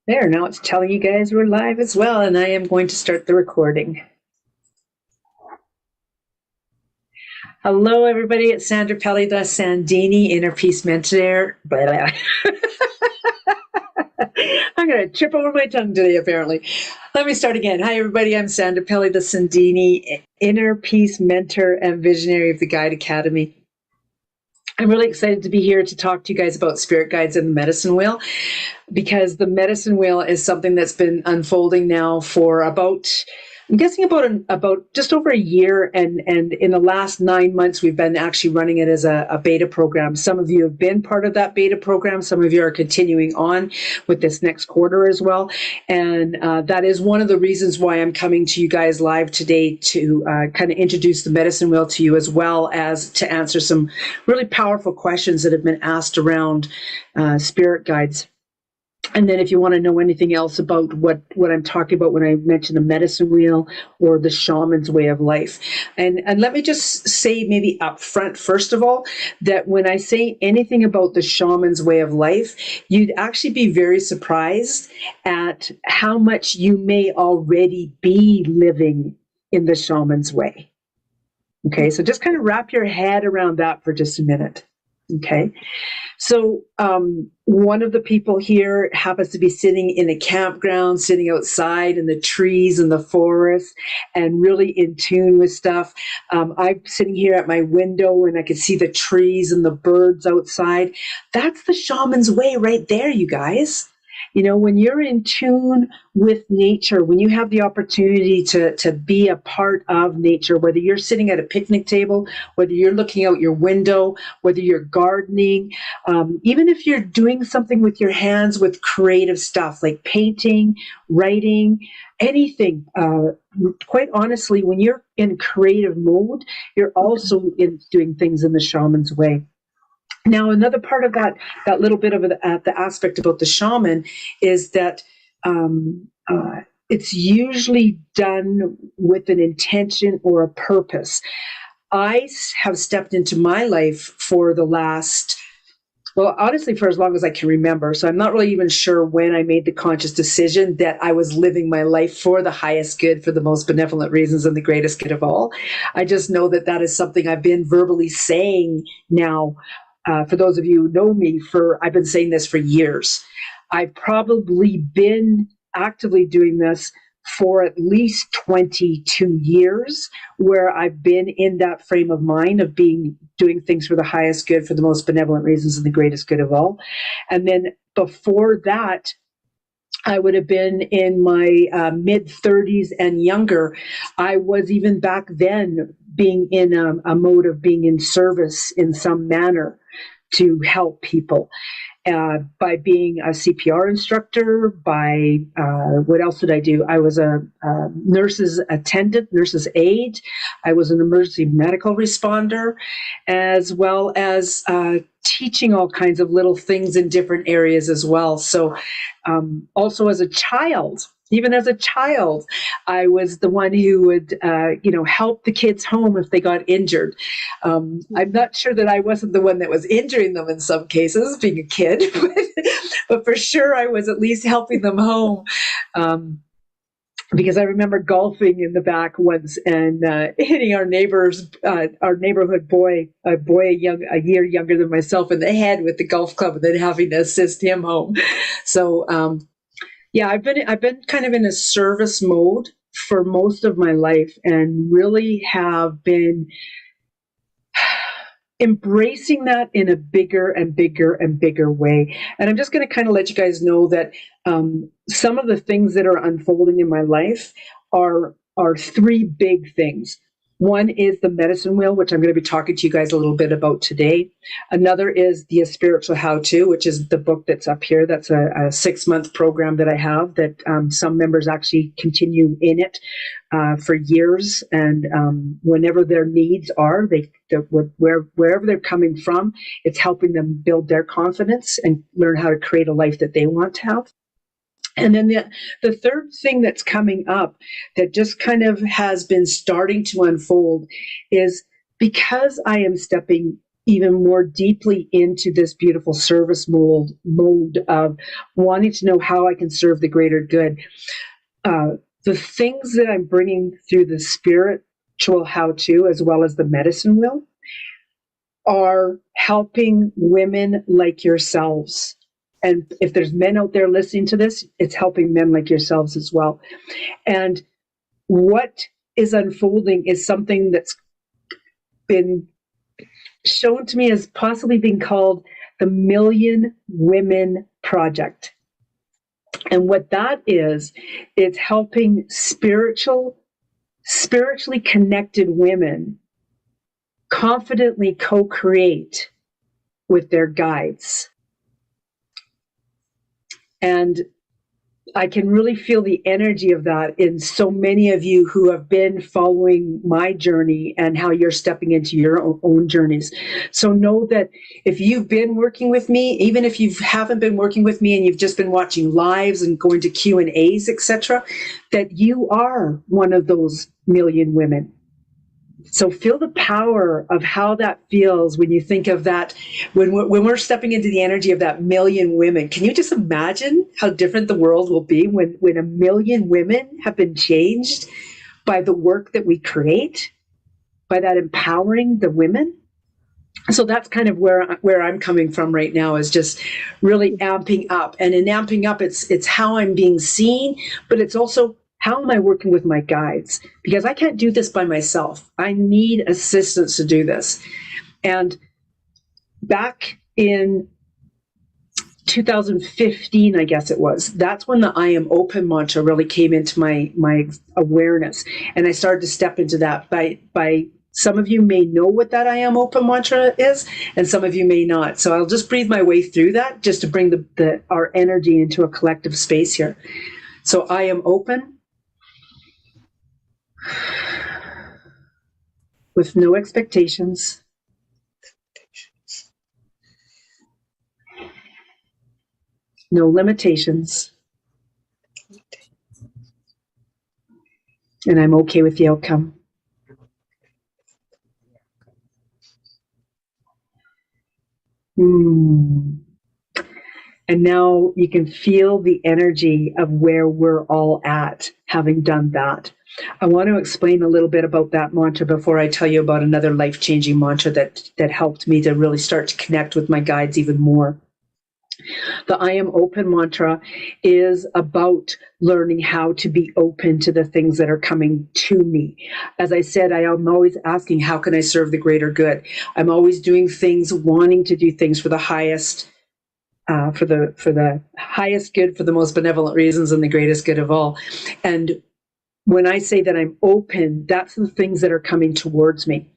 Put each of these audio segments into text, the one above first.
There, now it's telling you guys we're live as well, and I am going to start the recording. Hello, everybody. It's Sandra Pelli da Sandini, Inner Peace Mentor. I'm going to trip over my tongue today, apparently. Let me start again. Hi, everybody. I'm Sandra Pelli da Sandini, Inner Peace Mentor and Visionary of the Guide Academy. I'm really excited to be here to talk to you guys about spirit guides and the medicine wheel, because the medicine wheel is something that's been unfolding now for I'm guessing about just over a year, and in the last 9 months we've been actually running it as a beta program. Some of you have been part of that beta program. Some of you are continuing on with this next quarter as well, and that is one of the reasons why I'm coming to you guys live today to kind of introduce the medicine wheel to you, as well as to answer some really powerful questions that have been asked around spirit guides. And then if you want to know anything else about what I'm talking about when I mention the medicine wheel or the shaman's way of life. And let me just say maybe up front, first of all, that when I say anything about the shaman's way of life, you'd actually be very surprised at how much you may already be living in the shaman's way. Okay, so just kind of wrap your head around that for just a minute. Okay. So one of the people here happens to be sitting in a campground, sitting outside in the trees and the forest, and really in tune with stuff. I'm sitting here at my window and I can see the trees and the birds outside. That's the shaman's way right there, you guys. You know, when you're in tune with nature, when you have the opportunity to be a part of nature, whether you're sitting at a picnic table, whether you're looking out your window, whether you're gardening, even if you're doing something with your hands with creative stuff like painting, writing, anything. Quite honestly, when you're in creative mode, you're also doing things in the shaman's way. Now, another part of that little bit of the aspect about the shaman is that it's usually done with an intention or a purpose. I have stepped into my life for the last, well, honestly, for as long as I can remember. So I'm not really even sure when I made the conscious decision that I was living my life for the highest good, for the most benevolent reasons, and the greatest good of all. I just know that that is something I've been verbally saying now. For those of you who know me, I've been saying this for years. I've probably been actively doing this for at least 22 years, where I've been in that frame of mind of doing things for the highest good, for the most benevolent reasons, and the greatest good of all. And then before that, I would have been in my mid 30s and younger. I was even back then being in a mode of being in service in some manner to help people, by being a CPR instructor, by what else did I do? I was a nurse's attendant, nurse's aide. I was an emergency medical responder, as well as teaching all kinds of little things in different areas as well. So also as a child, even as a child, I was the one who would, help the kids home if they got injured. I'm not sure that I wasn't the one that was injuring them in some cases, being a kid, but for sure I was at least helping them home. Because I remember golfing in the back once and hitting our neighborhood boy, a year younger than myself, in the head with the golf club, and then having to assist him home. So yeah, I've been kind of in a service mode for most of my life, and really have been embracing that in a bigger and bigger and bigger way. And I'm just going to kind of let you guys know that some of the things that are unfolding in my life are three big things. One is the medicine wheel, which I'm going to be talking to you guys a little bit about today. Another is the spiritual how-to, which is the book that's up here. That's a 6-month program that I have, that some members actually continue in it for years. And whenever their needs are, wherever they're coming from, it's helping them build their confidence and learn how to create a life that they want to have. And then the third thing that's coming up that just kind of has been starting to unfold is, because I am stepping even more deeply into this beautiful service mode of wanting to know how I can serve the greater good. The things that I'm bringing through the spiritual how-to as well as the medicine wheel are helping women like yourselves. And if there's men out there listening to this, it's helping men like yourselves as well. And what is unfolding is something that's been shown to me as possibly being called the Million Women Project. And what that is, it's helping spiritually connected women confidently co-create with their guides. And I can really feel the energy of that in so many of you who have been following my journey and how you're stepping into your own journeys. So know that if you've been working with me, even if you haven't been working with me and you've just been watching lives and going to Q&As, etc., that you are one of those million women. So feel the power of how that feels when you think of that, when we're stepping into the energy of that million women. Can you just imagine how different the world will be when 1 million women have been changed by the work that we create, by that empowering the women? So that's kind of where I'm coming from right now, is just really amping up. And in amping up, it's how I'm being seen, but it's also how am I working with my guides? Because I can't do this by myself. I need assistance to do this. And back in 2015, I guess it was, that's when the I am open mantra really came into my awareness. And I started to step into that by some of you may know what that I am open mantra is, and some of you may not. So I'll just breathe my way through that just to bring our energy into a collective space here. So I am open with no expectations. No limitations. And I'm okay with the outcome. And now you can feel the energy of where we're all at, having done that. I want to explain a little bit about that mantra before I tell you about another life-changing mantra that helped me to really start to connect with my guides even more. The I am open mantra is about learning how to be open to the things that are coming to me. As I said, I am always asking, how can I serve the greater good? I'm always doing things, wanting to do things for the highest for the highest good, for the most benevolent reasons, and the greatest good of all. And when I say that I'm open, that's the things that are coming towards me.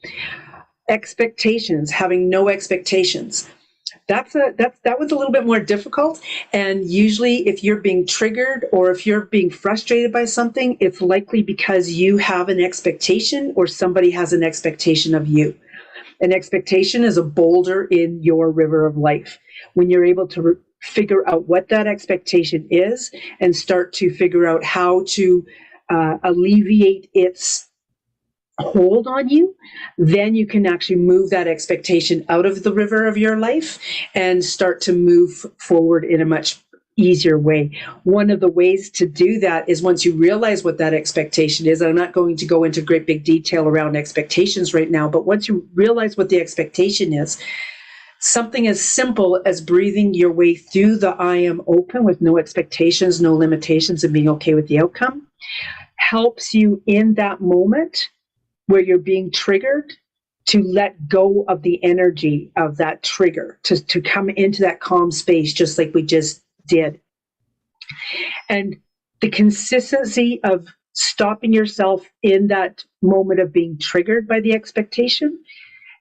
Expectations, having no expectations. That was a little bit more difficult. And usually if you're being triggered or if you're being frustrated by something, it's likely because you have an expectation or somebody has an expectation of you. An expectation is a boulder in your river of life. When you're able to figure out what that expectation is and start to figure out how to alleviate its hold on you, then you can actually move that expectation out of the river of your life and start to move forward in a much easier way. One of the ways to do that is once you realize what that expectation is, I'm not going to go into great big detail around expectations right now, but once you realize what the expectation is, something as simple as breathing your way through the I am open with no expectations, no limitations, and being okay with the outcome helps you in that moment where you're being triggered to let go of the energy of that trigger, to come into that calm space, just like we just did. And the consistency of stopping yourself in that moment of being triggered by the expectation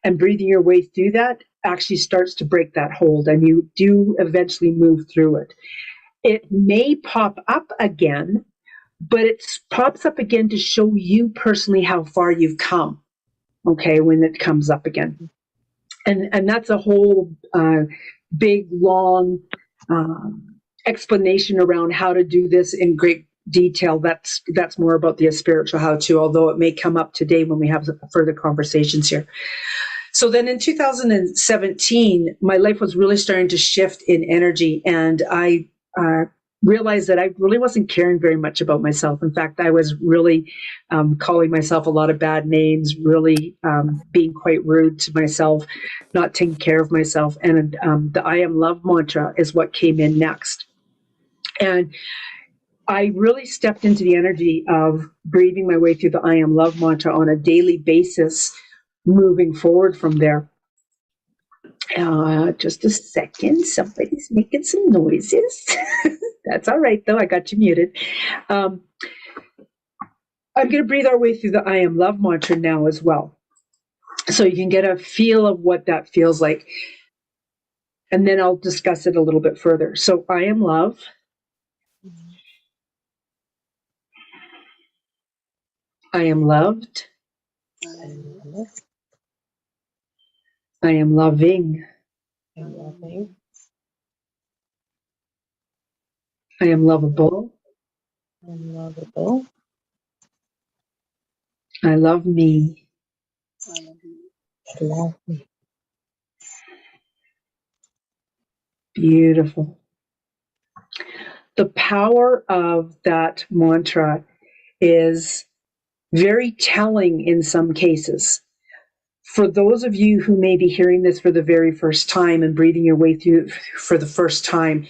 and breathing your way through that actually starts to break that hold, and you do eventually move through it. It may pop up again, but it pops up again to show you personally how far you've come, okay, when it comes up again. And that's a whole big, long explanation around how to do this in great detail. That's more about the spiritual how-to, although it may come up today when we have further conversations here. So then in 2017, my life was really starting to shift in energy, and I realized that I really wasn't caring very much about myself. In fact, I was really calling myself a lot of bad names, really being quite rude to myself, not taking care of myself. And the I am love mantra is what came in next. And I really stepped into the energy of breathing my way through the I am love mantra on a daily basis, moving forward from there. Just a second. Somebody's making some noises. That's all right, though. I got you muted. I'm going to breathe our way through the I am love mantra now as well, so you can get a feel of what that feels like. And then I'll discuss it a little bit further. So I am love. I am loved. I am loving. I'm loving. I am lovable. I'm lovable. I love me. I love me. Beautiful. The power of that mantra is very telling in some cases. For those of you who may be hearing this for the very first time and breathing your way through for the first time,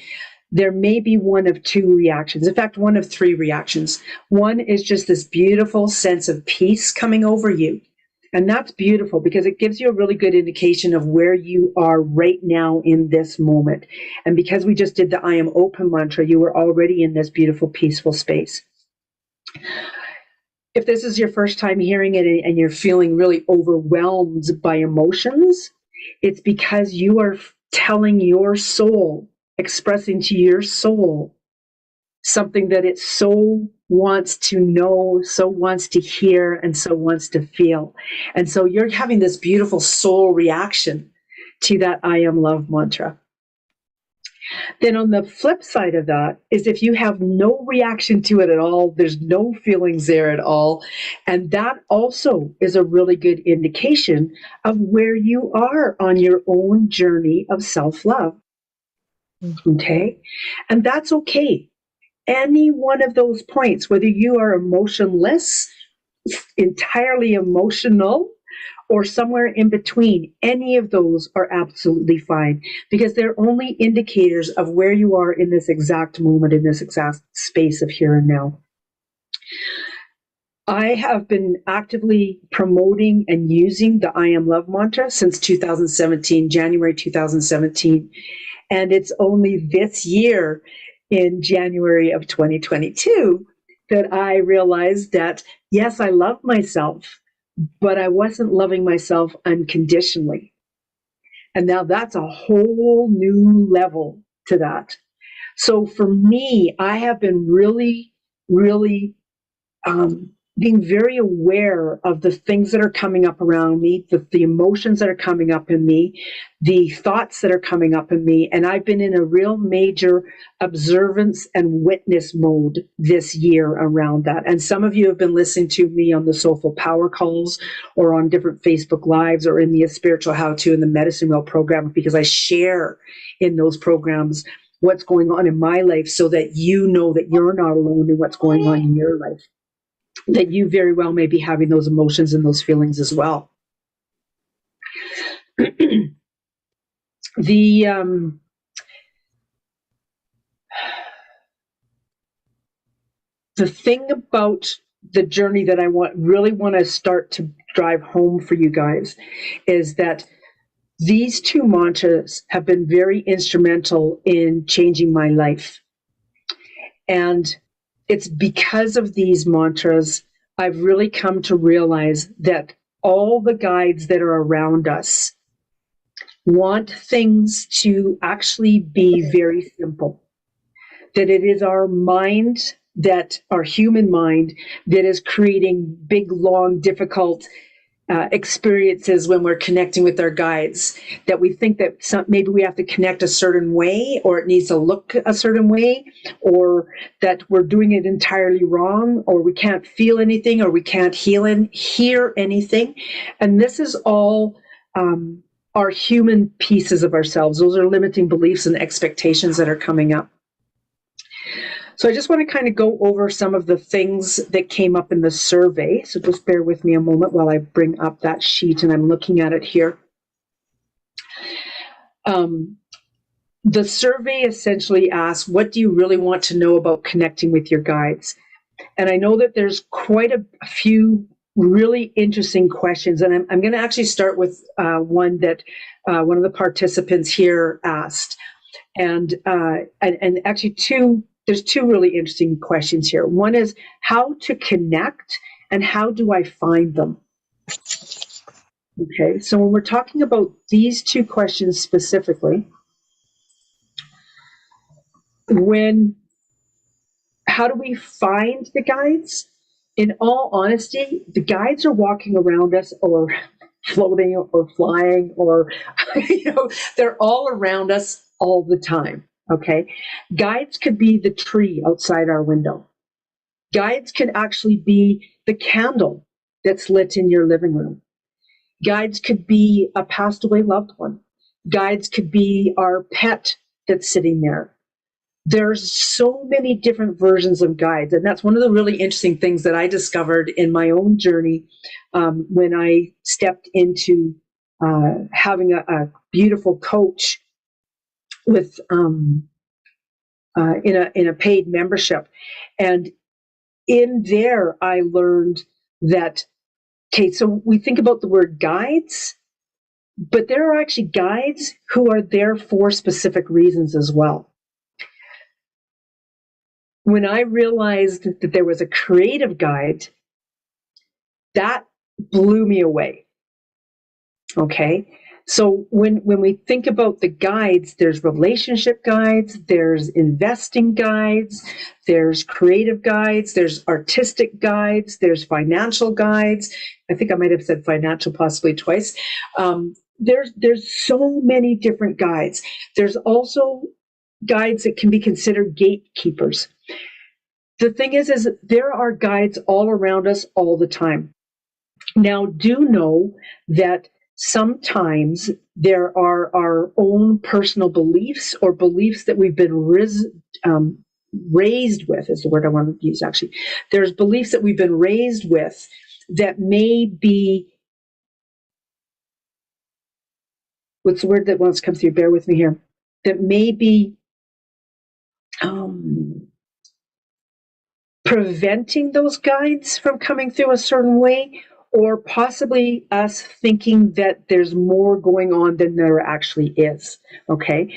there may be one of two reactions. In fact, one of three reactions. One is just this beautiful sense of peace coming over you. And that's beautiful because it gives you a really good indication of where you are right now in this moment. And because we just did the I am open mantra, you were already in this beautiful, peaceful space. If this is your first time hearing it and you're feeling really overwhelmed by emotions, it's because you are telling your soul, expressing to your soul something that it so wants to know, so wants to hear, and so wants to feel. And so you're having this beautiful soul reaction to that I am love mantra. Then on the flip side of that is if you have no reaction to it at all, there's no feelings there at all. And that also is a really good indication of where you are on your own journey of self-love. Okay? And that's okay. Any one of those points, whether you are emotionless, entirely emotional, or somewhere in between, any of those are absolutely fine because they're only indicators of where you are in this exact moment, in this exact space of here and now. I have been actively promoting and using the I am love mantra since 2017, January 2017. And it's only this year in January of 2022 that I realized that, yes, I love myself, but I wasn't loving myself unconditionally. And now that's a whole new level to that. So for me, I have been really, really being very aware of the things that are coming up around me, the emotions that are coming up in me, the thoughts that are coming up in me. And I've been in a real major observance and witness mode this year around that. And some of you have been listening to me on the Soulful Power calls or on different Facebook Lives or in the Spiritual How To and the Medicine Wheel program, because I share in those programs what's going on in my life so that you know that you're not alone in what's going on in your life, that you very well may be having those emotions and those feelings as well. The thing about the journey that I really want to start to drive home for you guys is that these two mantras have been very instrumental in changing my life. And it's because of these mantras I've really come to realize that all the guides that are around us want things to actually be very simple. That it is our mind, that our human mind, that is creating big, long, difficult experiences when we're connecting with our guides, that we think that maybe we have to connect a certain way, or it needs to look a certain way, or that we're doing it entirely wrong, or we can't feel anything, or we can't hear anything. And this is all are human pieces of ourselves. Those are limiting beliefs and expectations that are coming up. So I just want to kind of go over some of the things that came up in the survey. So just bear with me a moment while I bring up that sheet and I'm looking at it here. The survey essentially asks, what do you really want to know about connecting with your guides? And I know that there's quite a few really interesting questions. And I'm going to actually start with one that one of the participants here asked. And actually there's two really interesting questions here. One is how to connect and how do I find them? Okay, so when we're talking about these two questions specifically, how do we find the guides? In all honesty, the guides are walking around us or floating or flying or, they're all around us all the time, okay? Guides could be the tree outside our window. Guides can actually be the candle that's lit in your living room. Guides could be a passed away loved one. Guides could be our pet that's sitting there. There's so many different versions of guides, and that's one of the really interesting things that I discovered in my own journey when I stepped into having a beautiful coach with in a paid membership, and in there I learned that so we think about the word guides, but there are actually guides who are there for specific reasons as well. When I realized that there was a creative guide, that blew me away. Okay. So when we think about the guides, there's relationship guides, there's investing guides, there's creative guides, there's artistic guides, there's financial guides. I think I might have said financial possibly twice. There's so many different guides. There's also guides that can be considered gatekeepers. The thing is there are guides all around us all the time. Now, do know that sometimes there are our own personal beliefs or beliefs that we've been raised with, is the word I want to use actually. There's beliefs that we've been raised with that may be, what's the word that wants to come through? Bear with me here. That may be preventing those guides from coming through a certain way, or possibly us thinking that there's more going on than there actually is. Okay.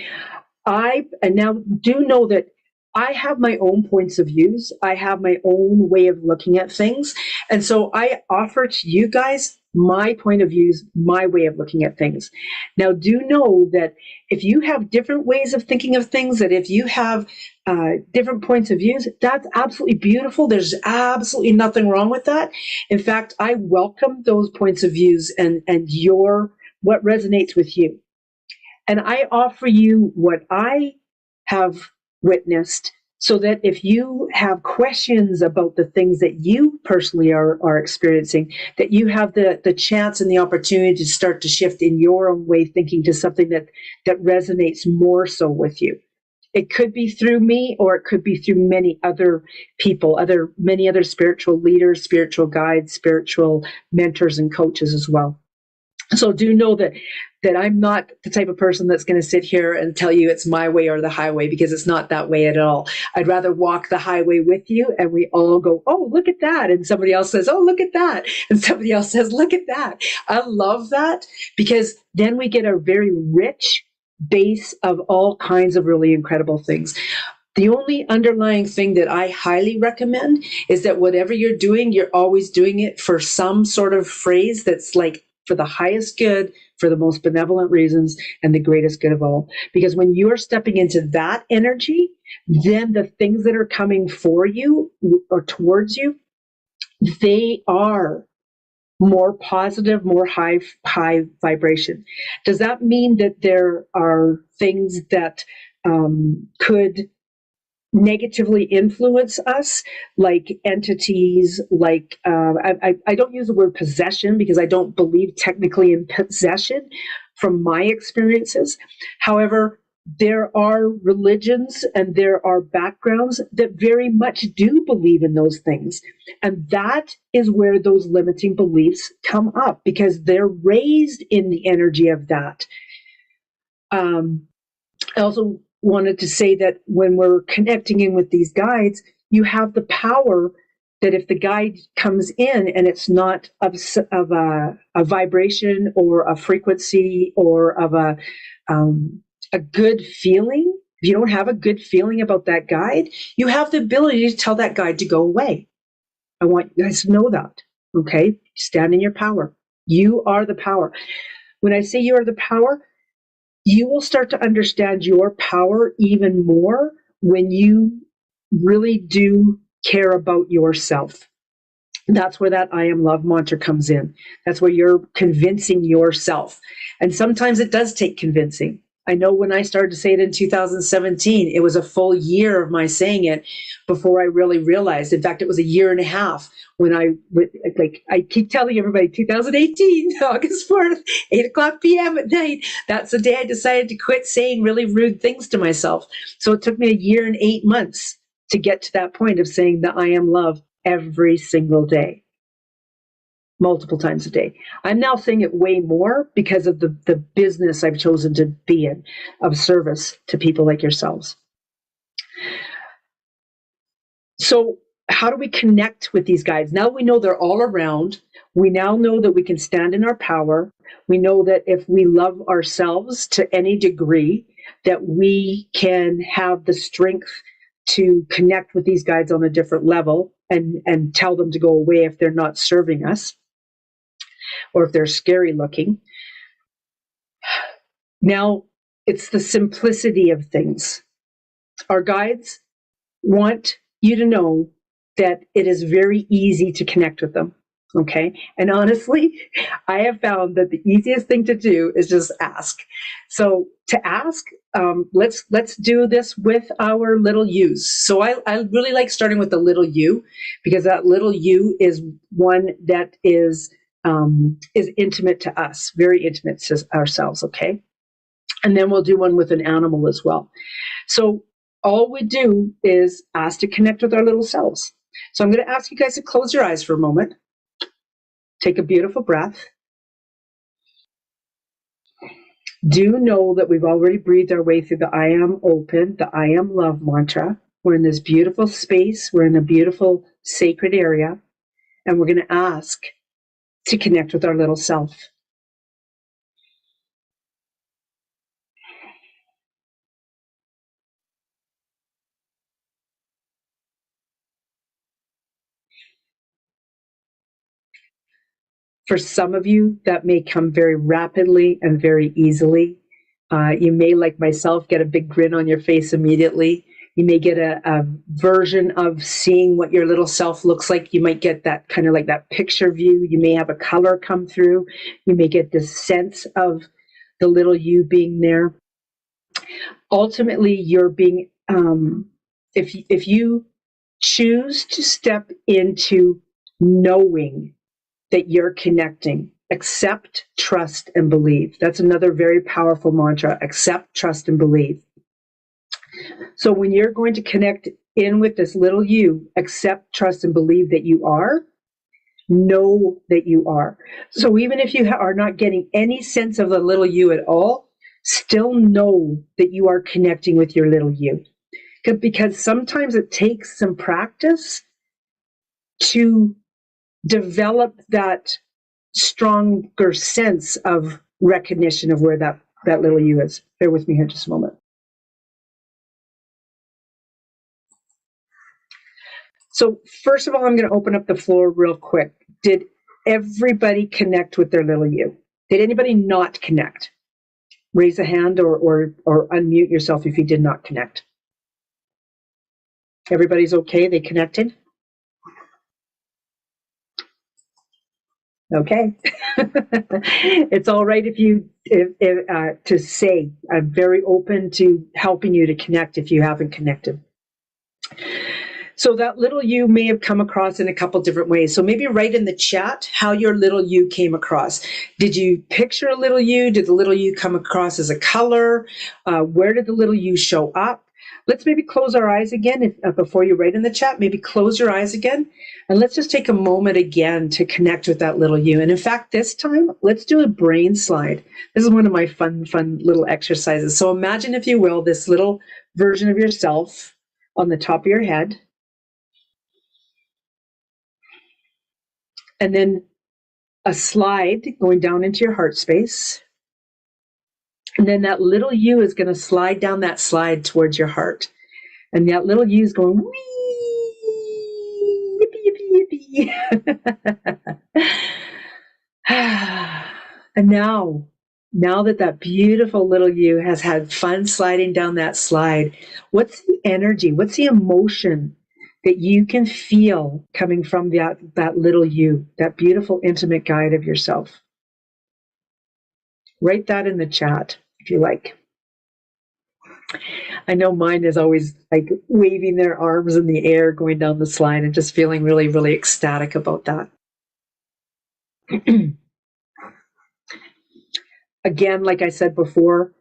And now do know that I have my own points of views. I have my own way of looking at things. And so I offer to you guys my point of views, my way of looking at things. Now, do know that if you have different ways of thinking of things, that if you have different points of views, that's absolutely beautiful. There's absolutely nothing wrong with that. In fact, I welcome those points of views and what resonates with you. And I offer you what I have witnessed, so that if you have questions about the things that you personally are experiencing, that you have the chance and the opportunity to start to shift in your own way thinking to something that resonates more so with you. It could be through me, or it could be through many other people, many other spiritual leaders, spiritual guides, spiritual mentors and coaches as well. So do know that I'm not the type of person that's going to sit here and tell you it's my way or the highway, because it's not that way at all. I'd rather walk the highway with you and we all go, oh, look at that. And somebody else says, oh, look at that. And somebody else says, look at that. I love that, because then we get a very rich base of all kinds of really incredible things. The only underlying thing that I highly recommend is that whatever you're doing, you're always doing it for some sort of phrase that's like, for the highest good, for the most benevolent reasons, and the greatest good of all. Because when you're stepping into that energy, then the things that are coming for you or towards you, they are more positive, more high vibration. Does that mean that there are things that could negatively influence us, like entities, like I don't use the word possession because I don't believe technically in possession from my experiences. However, there are religions and there are backgrounds that very much do believe in those things. And that is where those limiting beliefs come up because they're raised in the energy of that. I also wanted to say that when we're connecting in with these guides, you have the power that if the guide comes in and it's not of a vibration or a frequency or of a good feeling, if you don't have a good feeling about that guide, you have the ability to tell that guide to go away. I want you guys to know that, okay? Stand in your power. You are the power. When I say you are the power, you will start to understand your power even more when you really do care about yourself. That's where that I am love mantra comes in. That's where you're convincing yourself. And sometimes it does take convincing. I know when I started to say it in 2017, it was a full year of my saying it before I really realized. In fact, it was a year and a half when I keep telling everybody 2018, August 4th, 8 o'clock p.m. at night. That's the day I decided to quit saying really rude things to myself. So it took me a year and 8 months to get to that point of saying that I am love every single day, multiple times a day. I'm now saying it way more because of the business I've chosen to be in, of service to people like yourselves. So how do we connect with these guides? Now we know they're all around. We now know that we can stand in our power. We know that if we love ourselves to any degree, that we can have the strength to connect with these guides on a different level and tell them to go away if they're not serving us or if they're scary looking. Now, it's the simplicity of things. Our guides want you to know that it is very easy to connect with them. Okay. And honestly, I have found that the easiest thing to do is just ask. So to ask, let's do this with our little U's. So I really like starting with the little U because that little U is one that is intimate to us, very intimate to ourselves. Okay. And then we'll do one with an animal as well. So all we do is ask to connect with our little selves. So I'm going to ask you guys to close your eyes for a moment. Take a beautiful breath. Do know that we've already breathed our way through the I am open, the I am love mantra. We're in this beautiful space. We're in a beautiful sacred area. And we're going to ask to connect with our little self. For some of you, that may come very rapidly and very easily. You may, like myself, get a big grin on your face immediately. You may get a version of seeing what your little self looks like. You might get that kind of like that picture view. You may have a color come through. You may get this sense of the little you being there. Ultimately, you're being, if you choose to step into knowing that you're connecting. Accept, trust, and believe. That's another very powerful mantra. Accept, trust, and believe. So when you're going to connect in with this little you, accept, trust, and believe that you are, know that you are. So even if you are not getting any sense of the little you at all, still know that you are connecting with your little you. Because sometimes it takes some practice to develop that stronger sense of recognition of where that little you is. Bear with me here just a moment. So first of all, I'm going to open up the floor real quick. Did everybody connect with their little you? Did anybody not connect? Raise a hand or unmute yourself if you did not connect. Everybody's okay? They connected? Okay. It's all right if to say. I'm very open to helping you to connect if you haven't connected. So that little you may have come across in a couple different ways. So maybe write in the chat how your little you came across. Did you picture a little you? Did the little you come across as a color? Where did the little you show up? Let's maybe close our eyes again before you write in the chat. Maybe close your eyes again. And let's just take a moment again to connect with that little you. And in fact, this time, let's do a brain slide. This is one of my fun little exercises. So imagine, if you will, this little version of yourself on the top of your head. And then a slide going down into your heart space. And then that little you is going to slide down that slide towards your heart. And that little you is going, wee, yippee, yippee, yippee. And now that beautiful little you has had fun sliding down that slide, what's the energy? What's the emotion that you can feel coming from that little you, that beautiful, intimate guide of yourself? Write that in the chat if you like. I know mine is always like waving their arms in the air going down the slide and just feeling really, really ecstatic about that. Again, like I said before,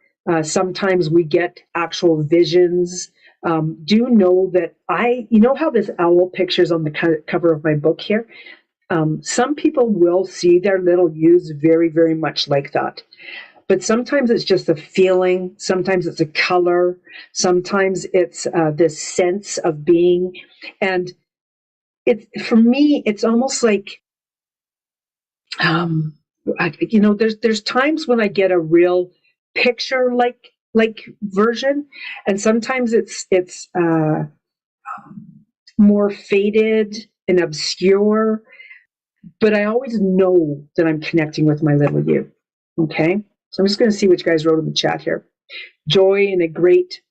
sometimes we get actual visions. Do know that you know how this owl picture's on the cover of my book here? Some people will see their little yous very, very much like that. But sometimes it's just a feeling. Sometimes it's a color. Sometimes it's this sense of being. And for me, it's almost like, there's times when I get a real picture like version, and sometimes it's more faded and obscure, but I always know that I'm connecting with my little you. Okay, so I'm just going to see what you guys wrote in the chat here. Joy and a great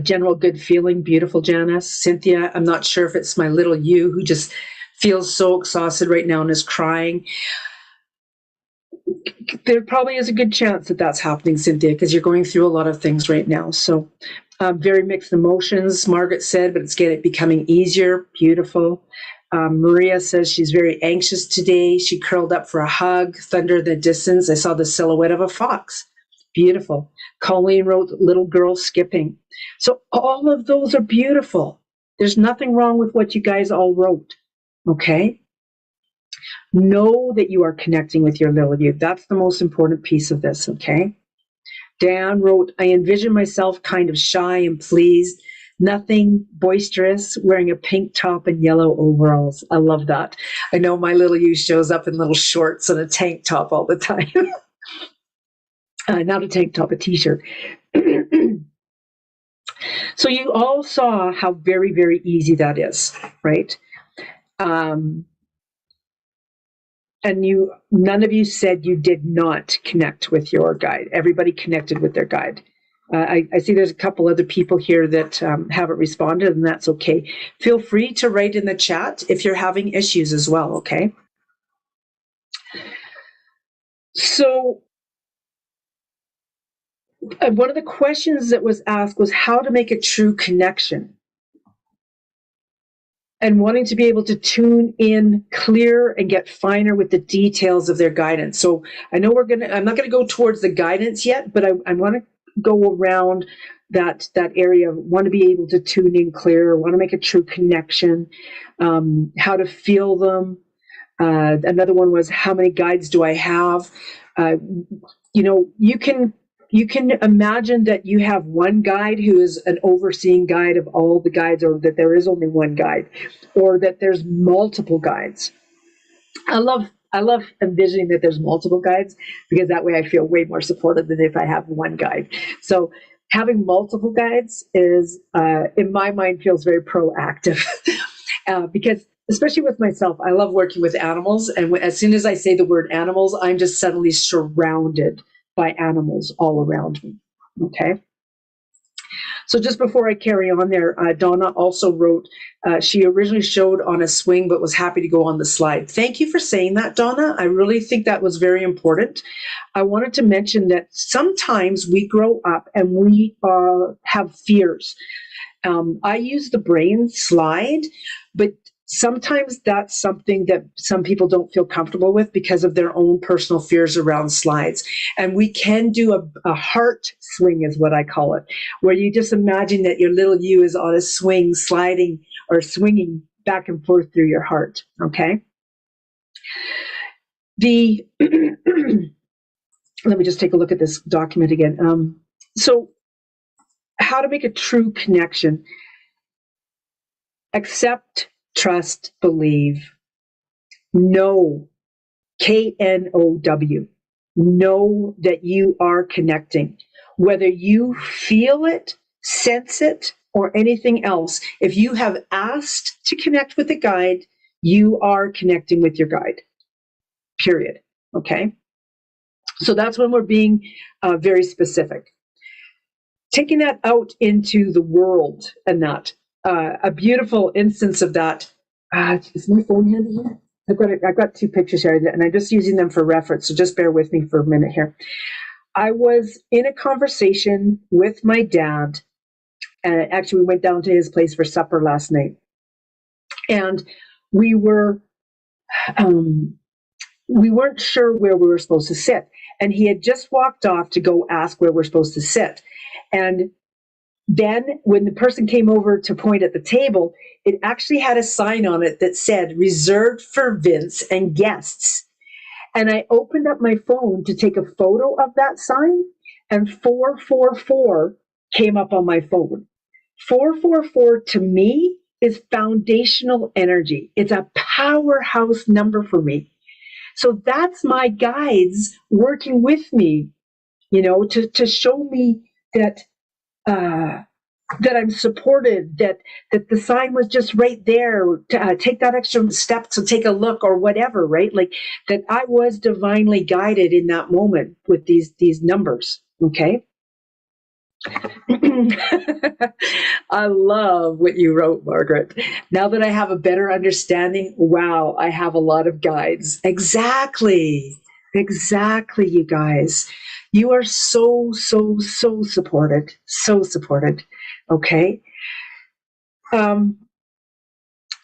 general good feeling. Beautiful, Janice. Cynthia, I'm not sure if it's my little you who just feels so exhausted right now and is crying. There probably is a good chance that that's happening, Cynthia, because you're going through a lot of things right now. So very mixed emotions, Margaret said, but it's becoming easier. Beautiful. Maria says she's very anxious today. She curled up for a hug. Thunder in the distance. I saw the silhouette of a fox. Beautiful. Colleen wrote little girl skipping. So all of those are beautiful. There's nothing wrong with what you guys all wrote. Okay? Know that you are connecting with your little you. That's the most important piece of this, okay? Dan wrote, I envision myself kind of shy and pleased, nothing boisterous, wearing a pink top and yellow overalls. I love that. I know my little you shows up in little shorts and a tank top all the time. Not a tank top, a t-shirt. So you all saw how very, very easy that is, right? And none of you said you did not connect with your guide. Everybody connected with their guide. I see there's a couple other people here that haven't responded, and that's okay. Feel free to write in the chat if you're having issues as well, okay? So one of the questions that was asked was how to make a true connection, and wanting to be able to tune in clear and get finer with the details of their guidance. So I know I'm not going to go towards the guidance yet, but I want to go around that area. Want to be able to tune in clear, want to make a true connection, how to feel them. Another one was, how many guides do I have? You can imagine that you have one guide who is an overseeing guide of all the guides, or that there is only one guide, or that there's multiple guides. I love envisioning that there's multiple guides, because that way I feel way more supported than if I have one guide. So having multiple guides is, in my mind, feels very proactive because, especially with myself, I love working with animals. And as soon as I say the word animals, I'm just suddenly surrounded by animals all around me. Okay. So just before I carry on there, Donna also wrote, she originally showed on a swing, but was happy to go on the slide. Thank you for saying that, Donna. I really think that was very important. I wanted to mention that sometimes we grow up and we have fears. I use the brain slide, but sometimes that's something that some people don't feel comfortable with because of their own personal fears around slides. And we can do a heart swing, is what I call it, where you just imagine that your little you is on a swing, sliding or swinging back and forth through your heart. Okay. Let me just take a look at this document again. So, how to make a true connection. Accept, trust, believe. Know, K-N-O-W. Know that you are connecting. Whether you feel it, sense it, or anything else, if you have asked to connect with a guide, you are connecting with your guide. Period. Okay? So that's when we're being very specific. Taking that out into the world and that. A beautiful instance of that. Is my phone handy here? I've got two pictures here, and I'm just using them for reference, so just bear with me for a minute here. I was in a conversation with my dad, and actually we went down to his place for supper last night. And we weren't sure where we were supposed to sit. And he had just walked off to go ask where we're supposed to sit. And then when the person came over to point at the table, it actually had a sign on it that said, reserved for Vince and guests. And I opened up my phone to take a photo of that sign, and 444 came up on my phone. 444 to me is foundational energy. It's a powerhouse number for me. So that's my guides working with me, to show me that that I'm supported, that the sign was just right there. To take that extra step to take a look or whatever, right? Like that I was divinely guided in that moment with these numbers. Okay. I love what you wrote, Margaret. Now that I have a better understanding, wow, I have a lot of guides. Exactly, you guys. You are so supported, so supported. Okay.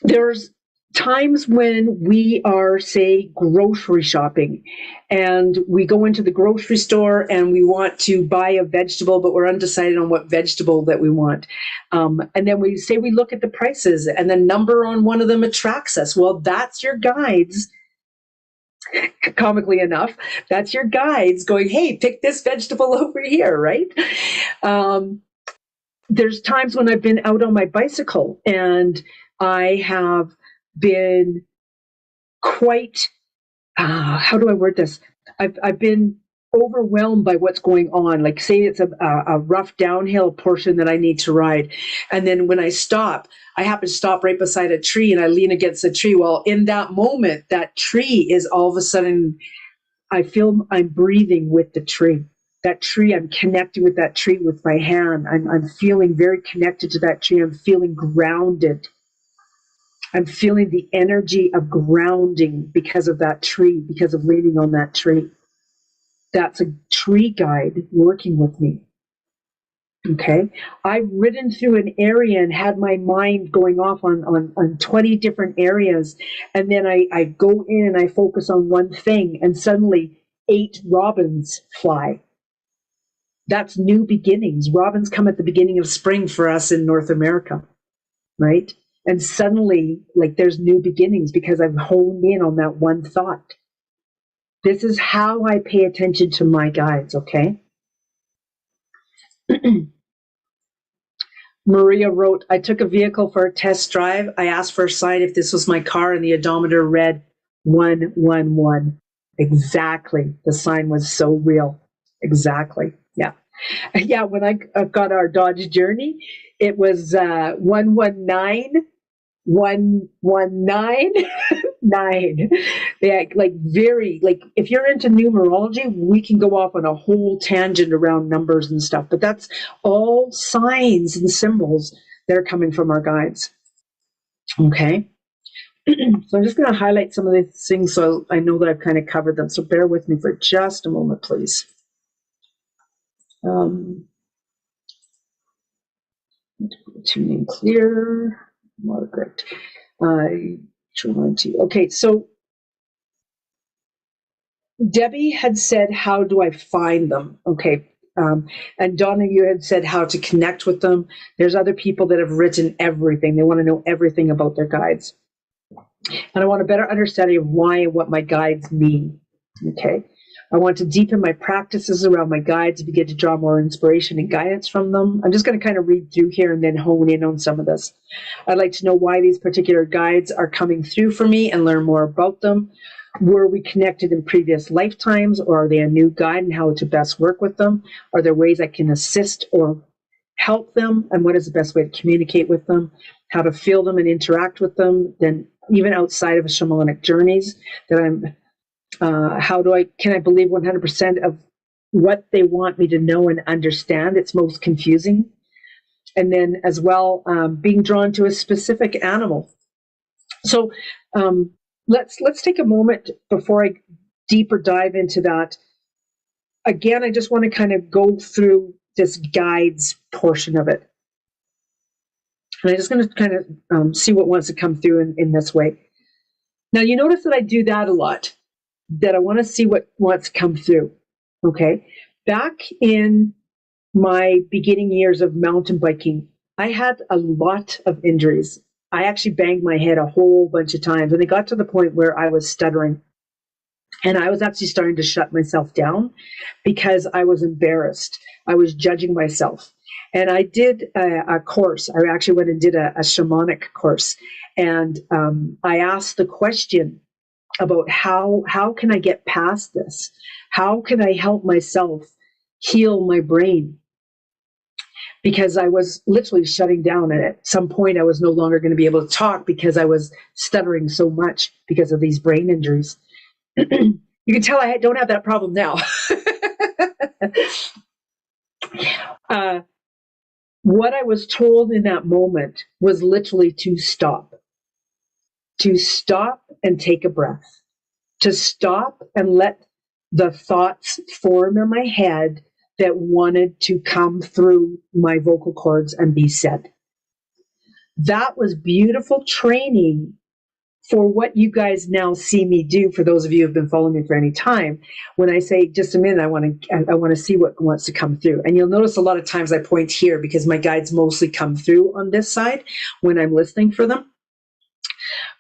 There's times when we are, say, grocery shopping, and we go into the grocery store and we want to buy a vegetable, but we're undecided on what vegetable that we want. And then we look at the prices, and the number on one of them attracts us. Well, that's your guides. Comically enough, that's your guides going, hey, pick this vegetable over here, right? There's times when I've been out on my bicycle and I have been quite, how do I word this? I've been overwhelmed by what's going on. Like, say it's a rough downhill portion that I need to ride. And then when I stop, I happen to stop right beside a tree and I lean against the tree. Well, in that moment, that tree is all of a sudden, I feel I'm breathing with the tree. That tree, I'm connecting with that tree with my hand. I'm feeling very connected to that tree. I'm feeling grounded. I'm feeling the energy of grounding because of that tree, because of leaning on that tree. That's a tree guide working with me. Okay. I've ridden through an area and had my mind going off on 20 different areas. And then I go in and I focus on one thing, and suddenly 8 robins fly. That's new beginnings. Robins come at the beginning of spring for us in North America, right? And suddenly, like, there's new beginnings because I've honed in on that one thought. This is how I pay attention to my guides, okay? Maria wrote, I took a vehicle for a test drive. I asked for a sign if this was my car, and the odometer read 111. Exactly. The sign was so real. Exactly. Yeah. Yeah, when I got our Dodge Journey, it was 119. 1199. Yeah, like very, like if you're into numerology, we can go off on a whole tangent around numbers and stuff, but that's all signs and symbols that are coming from our guides. Okay. So I'm just going to highlight some of these things so I know that I've kind of covered them. So bear with me for just a moment, please. Tuning clear. Margaret. Okay, so Debbie had said, how do I find them? Okay. And Donna, you had said how to connect with them. There's other people that have written everything. They want to know everything about their guides. And I want a better understanding of why and what my guides mean. Okay. I want to deepen my practices around my guides, begin to draw more inspiration and guidance from them. I'm just going to kind of read through here and then hone in on some of this. I'd like to know why these particular guides are coming through for me and learn more about them. Were we connected in previous lifetimes, or are they a new guide and how to best work with them? Are there ways I can assist or help them? And what is the best way to communicate with them? How to feel them and interact with them? Then even outside of a shamanic journeys, that can I believe 100% of what they want me to know and understand? It's most confusing. And then as well, being drawn to a specific animal. So let's take a moment before I deeper dive into that. Again, I just want to kind of go through this guides portion of it. And I'm just going to kind of see what wants to come through in this way. Now, you notice that I do that a lot, that I want to see what wants to come through. Okay. Back in my beginning years of mountain biking, I had a lot of injuries. I actually banged my head a whole bunch of times, and it got to the point where I was stuttering. And I was actually starting to shut myself down because I was embarrassed. I was judging myself. And I did a course. I actually went and did a shamanic course. And I asked the question about how can I get past this? How can I help myself heal my brain? Because I was literally shutting down. And at some point, I was no longer going to be able to talk because I was stuttering so much because of these brain injuries. You can tell I don't have that problem now. What I was told in that moment was literally to stop and take a breath, to stop and let the thoughts form in my head that wanted to come through my vocal cords and be said. That was beautiful training for what you guys now see me do. For those of you who have been following me for any time, when I say just a minute, I want to see what wants to come through. And you'll notice a lot of times I point here because my guides mostly come through on this side when I'm listening for them.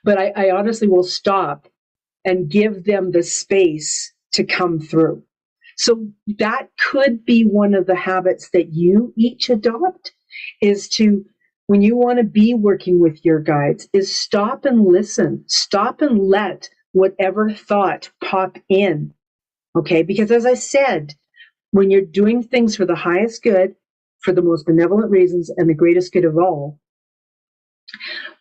But I honestly will stop and give them the space to come through. So that could be one of the habits that you each adopt, is to, when you want to be working with your guides, is stop and listen. Stop and let whatever thought pop in. Okay? Because as I said, when you're doing things for the highest good, for the most benevolent reasons, and the greatest good of all,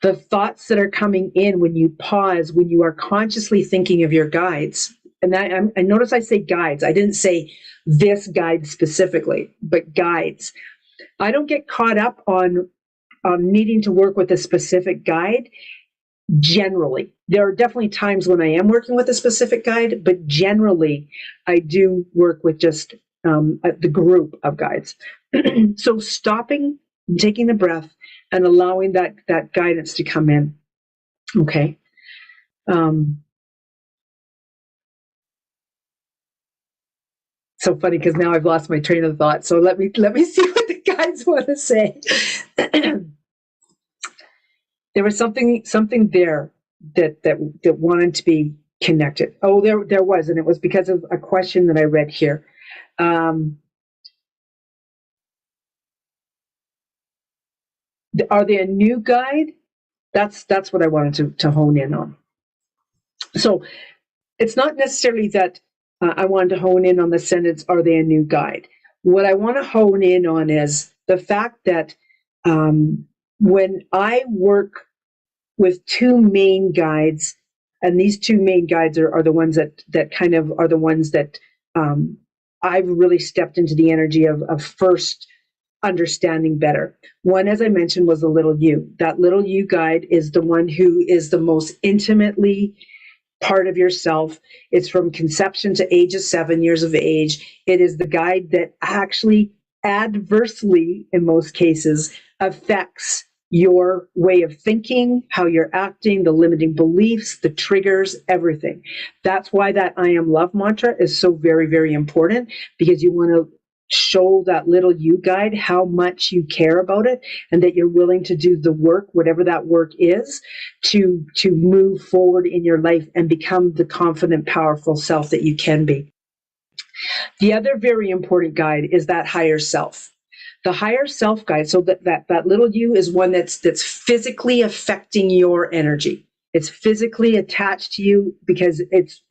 the thoughts that are coming in when you pause, when you are consciously thinking of your guides, and I notice I say guides. I didn't say this guide specifically, but guides. I don't get caught up on needing to work with a specific guide. Generally, there are definitely times when I am working with a specific guide, but generally, I do work with just the group of guides. So stopping, taking the breath, and allowing that guidance to come in. Okay. So funny because now I've lost my train of thought. So let me see what the guides want to say. There was something there that wanted to be connected. Oh, there was, and it was because of a question that I read here. Are they a new guide? That's what I wanted to hone in on. So it's not necessarily that I wanted to hone in on the sentence, are they a new guide? What I want to hone in on is the fact that when I work with two main guides, and these two main guides are the ones that kind of are the ones that I've really stepped into the energy of first understanding better. One, as I mentioned, was the little you. That little you guide is the one who is the most intimately part of yourself. It's from conception to age of 7 years of age. It is the guide that actually adversely, in most cases, affects your way of thinking, how you're acting, the limiting beliefs, the triggers, everything. That's why that I am love mantra is so very, very important, because you want to show that little you guide how much you care about it, and that you're willing to do the work, whatever that work is, to move forward in your life and become the confident, powerful self that you can be. The other very important guide is that higher self. The higher self guide, so that little you is one that's physically affecting your energy. It's physically attached to you because it's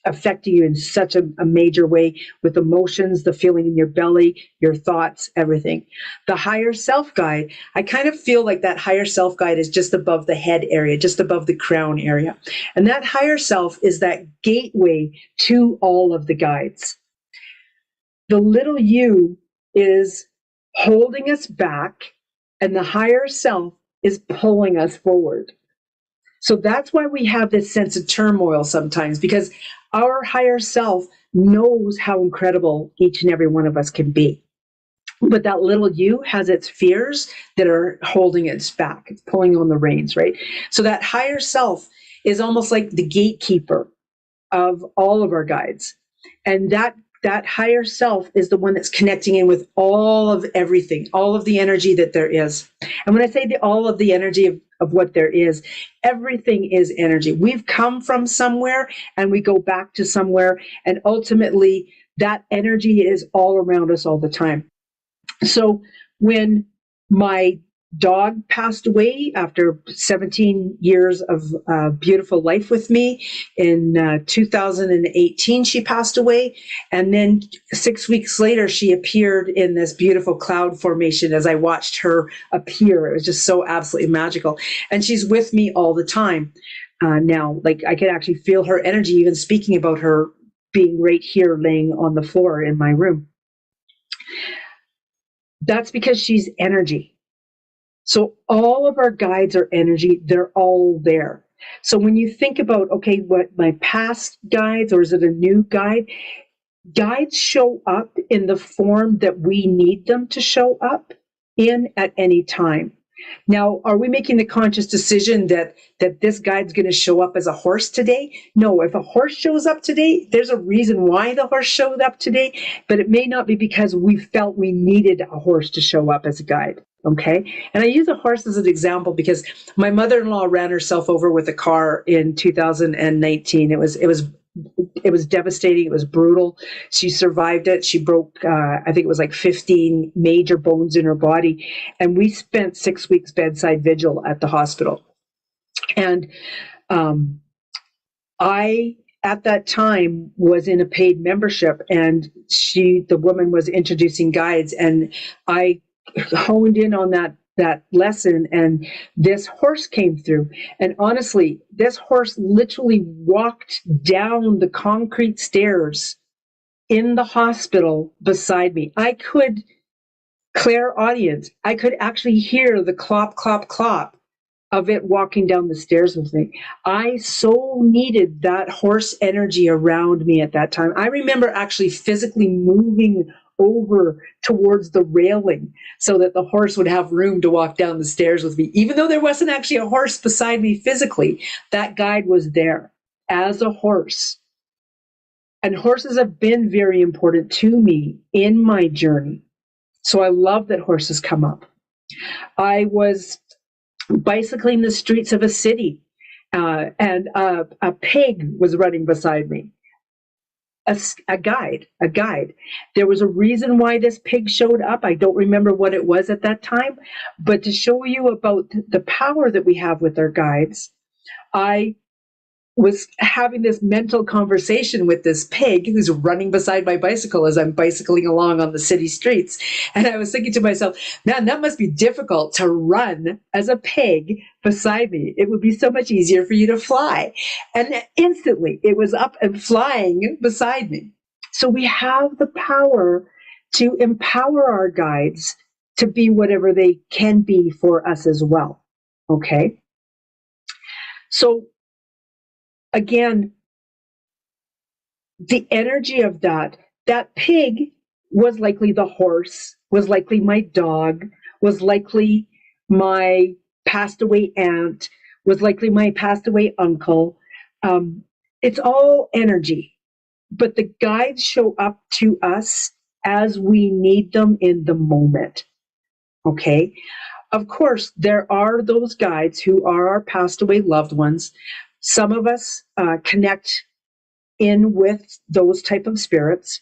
affecting you in such a major way, with emotions, the feeling in your belly, your thoughts, everything. The higher self guide, I kind of feel like that higher self guide is just above the head area, just above the crown area. And that higher self is that gateway to all of the guides. The little you is holding us back, and the higher self is pulling us forward. So that's why we have this sense of turmoil sometimes, because our higher self knows how incredible each and every one of us can be. But that little you has its fears that are holding it back. It's pulling on the reins, right? So that higher self is almost like the gatekeeper of all of our guides. And that higher self is the one that's connecting in with all of everything, all of the energy that there is. And when I say all of the energy of what there is, everything is energy. We've come from somewhere and we go back to somewhere, and ultimately that energy is all around us all the time. So when my dog passed away after 17 years of beautiful life with me, in 2018 she passed away, and then 6 weeks later she appeared in this beautiful cloud formation as I watched her appear. It was just so absolutely magical, and she's with me all the time now. Like, I could actually feel her energy, even speaking about her being right here laying on the floor in my room. That's because she's energy. So all of our guides are energy. They're all there. So when you think about, okay, what my past guides, or is it a new guide? Guides show up in the form that we need them to show up in at any time. Now, are we making the conscious decision that this guide's going to show up as a horse today? No, if a horse shows up today, there's a reason why the horse showed up today, but it may not be because we felt we needed a horse to show up as a guide. Okay. And I use a horse as an example because my mother-in-law ran herself over with a car in 2019. It was devastating. It was brutal. She survived it. She broke, I think it was like 15 major bones in her body. And we spent 6 weeks bedside vigil at the hospital. And I, at that time, was in a paid membership, and the woman was introducing guides, and I honed in on that lesson, and this horse came through. And honestly, this horse literally walked down the concrete stairs in the hospital beside me. I could, clairaudience, I could actually hear the clop, clop, clop of it walking down the stairs with me. I so needed that horse energy around me at that time. I remember actually physically moving over towards the railing so that the horse would have room to walk down the stairs with me. Even though there wasn't actually a horse beside me physically, that guide was there as a horse. And horses have been very important to me in my journey. So I love that horses come up. I was bicycling the streets of a city, and a pig was running beside me. A guide. There was a reason why this pig showed up. I don't remember what it was at that time, but to show you about the power that we have with our guides, I was having this mental conversation with this pig who's running beside my bicycle as I'm bicycling along on the city streets. And I was thinking to myself, man, that must be difficult to run as a pig beside me. It would be so much easier for you to fly. And instantly it was up and flying beside me. So we have the power to empower our guides to be whatever they can be for us as well. Okay. So again, the energy of that pig was likely the horse, was likely my dog, was likely my passed away aunt, was likely my passed away uncle. It's all energy, but the guides show up to us as we need them in the moment. Okay. Of course, there are those guides who are our passed away loved ones. Some of us connect in with those type of spirits.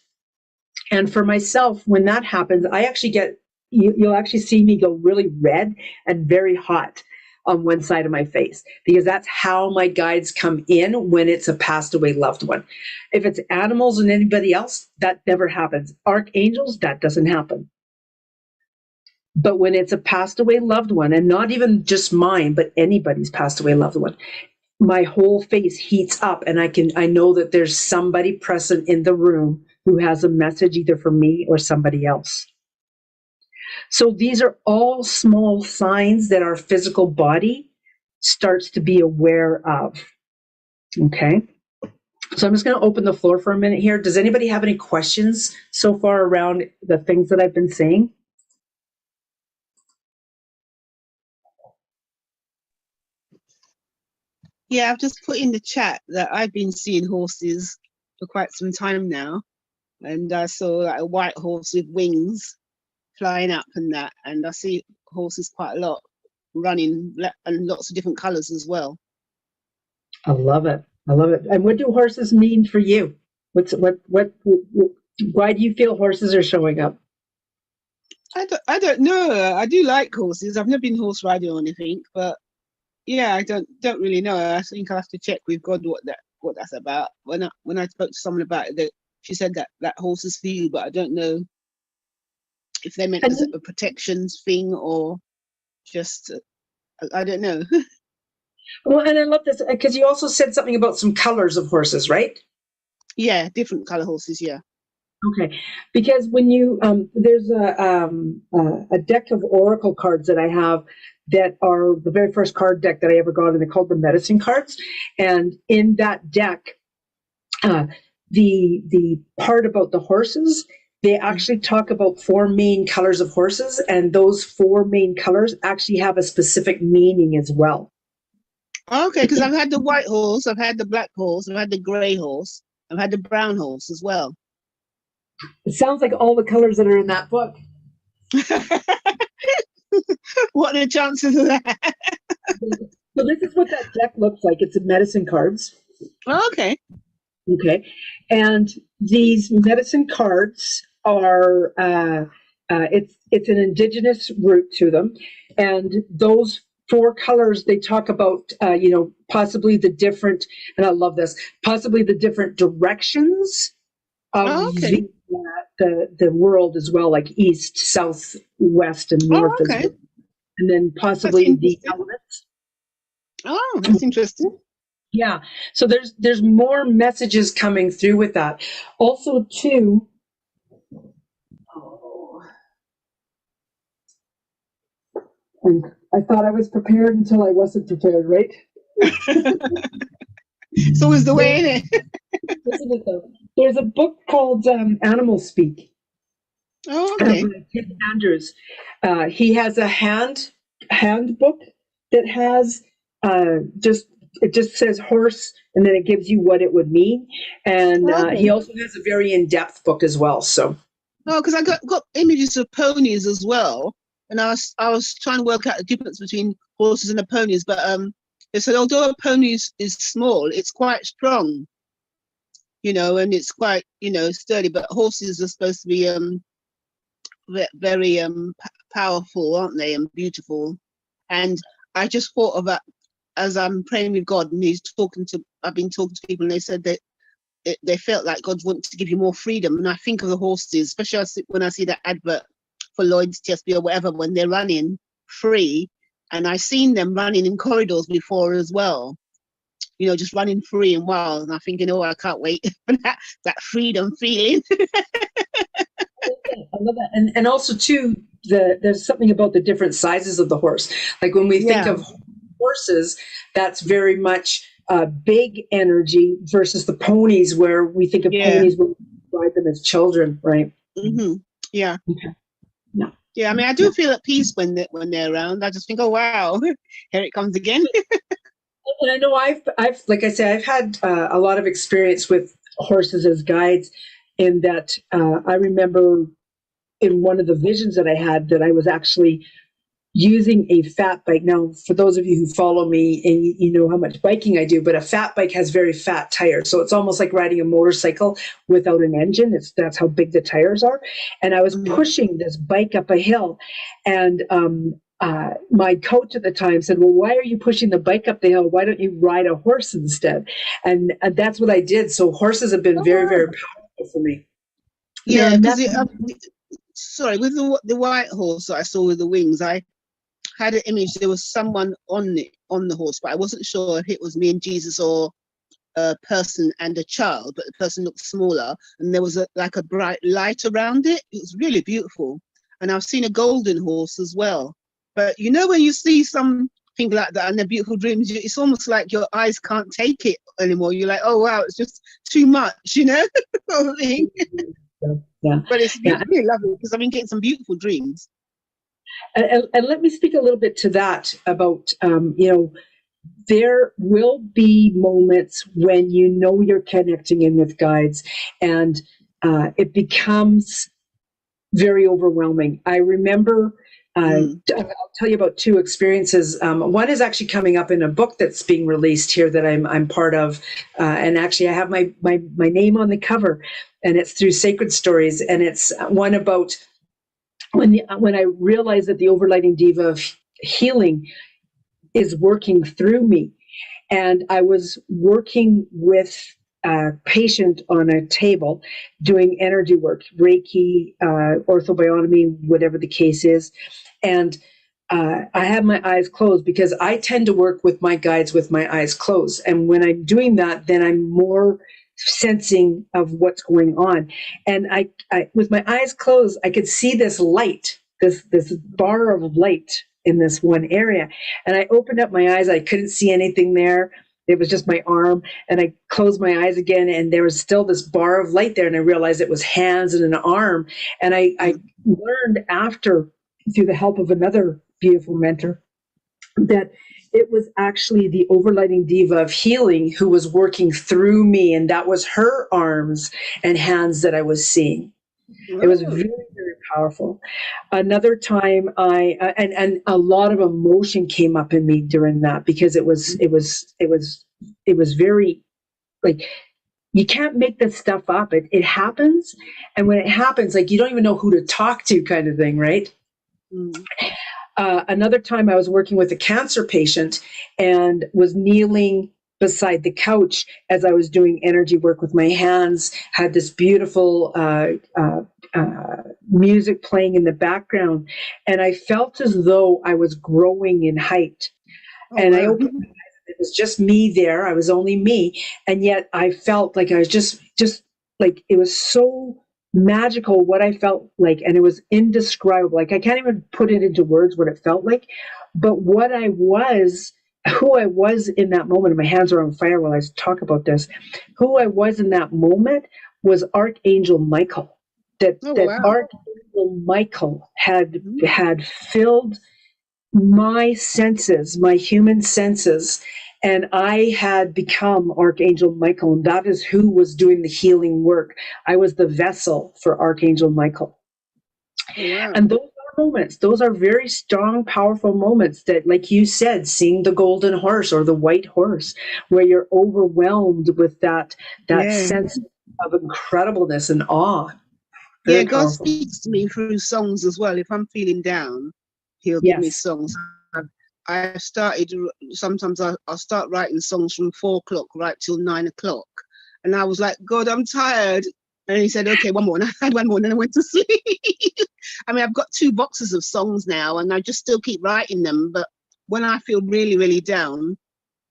And for myself, when that happens, I actually you'll actually see me go really red and very hot on one side of my face, because that's how my guides come in when it's a passed away loved one. If it's animals and anybody else, that never happens. Archangels, that doesn't happen. But when it's a passed away loved one, and not even just mine, but anybody's passed away loved one, my whole face heats up, and I know that there's somebody present in the room who has a message either for me or somebody else. So these are all small signs that our physical body starts to be aware of. Okay. So I'm just going to open the floor for a minute here. Does anybody have any questions so far around the things that I've been saying? Yeah, I've just put in the chat that I've been seeing horses for quite some time now. And I saw like a white horse with wings flying up and that. And I see horses quite a lot running, and lots of different colors as well. I love it. I love it. And what do horses mean for you? Why do you feel horses are showing up? I don't know. I do like horses. I've never been horse riding or anything, but yeah, I don't really know. I think I'll have to check with God what that's about. When I spoke to someone about it, she said that horses feel, but I don't know if they meant as a protections thing or just I don't know. Well, and I love this because you also said something about some colors of horses, right? Yeah, different color horses. Yeah. Okay, because when you there's a deck of oracle cards that I have that are the very first card deck that I ever got, and they're called the medicine cards. And in that deck, the part about the horses, they actually talk about 4 main colors of horses, and those 4 main colors actually have a specific meaning as well. Okay, because I've had the white horse, I've had the black horse, I've had the gray horse, I've had the brown horse as well. It sounds like all the colors that are in that book. What are the chances of that? So this is what that deck looks like. It's medicine cards. Okay. Okay, and these medicine cards are it's an indigenous root to them, and those 4 colors they talk about possibly the different, and I love this, possibly the different directions of the world as well, like east, south, west, and north, as well. And then possibly the elements. Oh, that's interesting. Yeah, so there's more messages coming through with that. Also, too, I thought I was prepared until I wasn't prepared, right? So is the way, isn't it? There's a book called Animal Speak. Oh, okay. Tim Andrews. He has a handbook that has it just says horse, and then it gives you what it would mean. And he also has a very in-depth book as well. So, because I got images of ponies as well, and I was trying to work out the difference between horses and the ponies. But they said although a pony is small, it's quite strong, and it's quite sturdy. But horses are supposed to be very powerful, aren't they, and beautiful. And I just thought of that as I'm praying with God, and I've been talking to people, and they said that they felt like God wanted to give you more freedom. And I think of the horses, especially when I see that advert for Lloyd's TSB or whatever, when they're running free, and I've seen them running in corridors before as well, just running free and wild. And I'm thinking, I can't wait for that freedom feeling. I love that. And also too, there's something about the different sizes of the horse. Like when we think of horses, that's very much big energy versus the ponies, where we think of ponies when we ride them as children, right? Mm-hmm. Yeah. Okay. Yeah. Yeah, I mean, I do feel at peace when they're around. I just think, oh wow, here it comes again. And I know I've like I said, I've had a lot of experience with horses as guides, in that I remember in one of the visions that I had that I was actually using a fat bike. Now, for those of you who follow me and you know how much biking I do, but a fat bike has very fat tires. So it's almost like riding a motorcycle without an engine. That's how big the tires are. And I was pushing this bike up a hill, and my coach at the time said, well, why are you pushing the bike up the hill? Why don't you ride a horse instead? And that's what I did. So horses have been very, very powerful for me. Yeah, because sorry, with the white horse that I saw with the wings, I had an image. There was someone on the horse, but I wasn't sure if it was me and Jesus or a person and a child. But the person looked smaller, and there was like a bright light around it. It was really beautiful. And I've seen a golden horse as well. But you know, when you see something like that and they're beautiful dreams, it's almost like your eyes can't take it anymore. You're like, oh wow, it's just too much, you know. Yeah. But it's really lovely because I've been getting some beautiful dreams. And let me speak a little bit to that about, there will be moments when you know you're connecting in with guides, and it becomes very overwhelming. I remember, I'll tell you about two experiences. One is actually coming up in a book that's being released here that I'm part of, and actually I have my name on the cover, and it's through Sacred Stories, and it's one about when I realized that the overlighting diva of healing is working through me. And I was working with a patient on a table doing energy work, Reiki, orthobiotomy, whatever the case is. And I have my eyes closed because I tend to work with my guides with my eyes closed. And when I'm doing that, then I'm more sensing of what's going on. And I with my eyes closed, I could see this light, this bar of light in this one area. And I opened up my eyes. I couldn't see anything there. It was just my arm. And I closed my eyes again, and there was still this bar of light there. And I realized it was hands and an arm. And I learned after, through the help of another beautiful mentor, that it was actually the overlighting diva of healing who was working through me, and that was her arms and hands that I was seeing. It was very, very powerful. Another time, and a lot of emotion came up in me during that, because it was very, like, you can't make this stuff up. It happens, and when it happens, like, you don't even know who to talk to, kind of thing, right? Another time I was working with a cancer patient and was kneeling beside the couch as I was doing energy work with my hands, had this beautiful music playing in the background. And I felt as though I was growing in height. And I opened my eyes, and it was just me there. I was only me. And yet I felt like I was just like, it was so magical what I felt like, and it was indescribable. Like, I can't even put it into words what it felt like, but what I was, who I was in that moment, and my hands are on fire while I talk about this, who I was in that moment was Archangel Michael. Archangel Michael had filled my senses, my human senses, and I had become Archangel Michael, and that is who was doing the healing work. I was the vessel for Archangel Michael. Wow. And those are moments, those are very strong, powerful moments that, like you said, seeing the golden horse or the white horse, where you're overwhelmed with that sense of incredibleness and awe. Very God powerful. speaks to me through songs as well. If I'm feeling down, He'll give me songs. I started, sometimes I'll start writing songs from 4 o'clock right till 9 o'clock. And I was like, God, I'm tired. And he said, okay, one more. And I had one more, and then I went to sleep. I mean, I've got 2 boxes of songs now, and I just still keep writing them. But when I feel really, really down,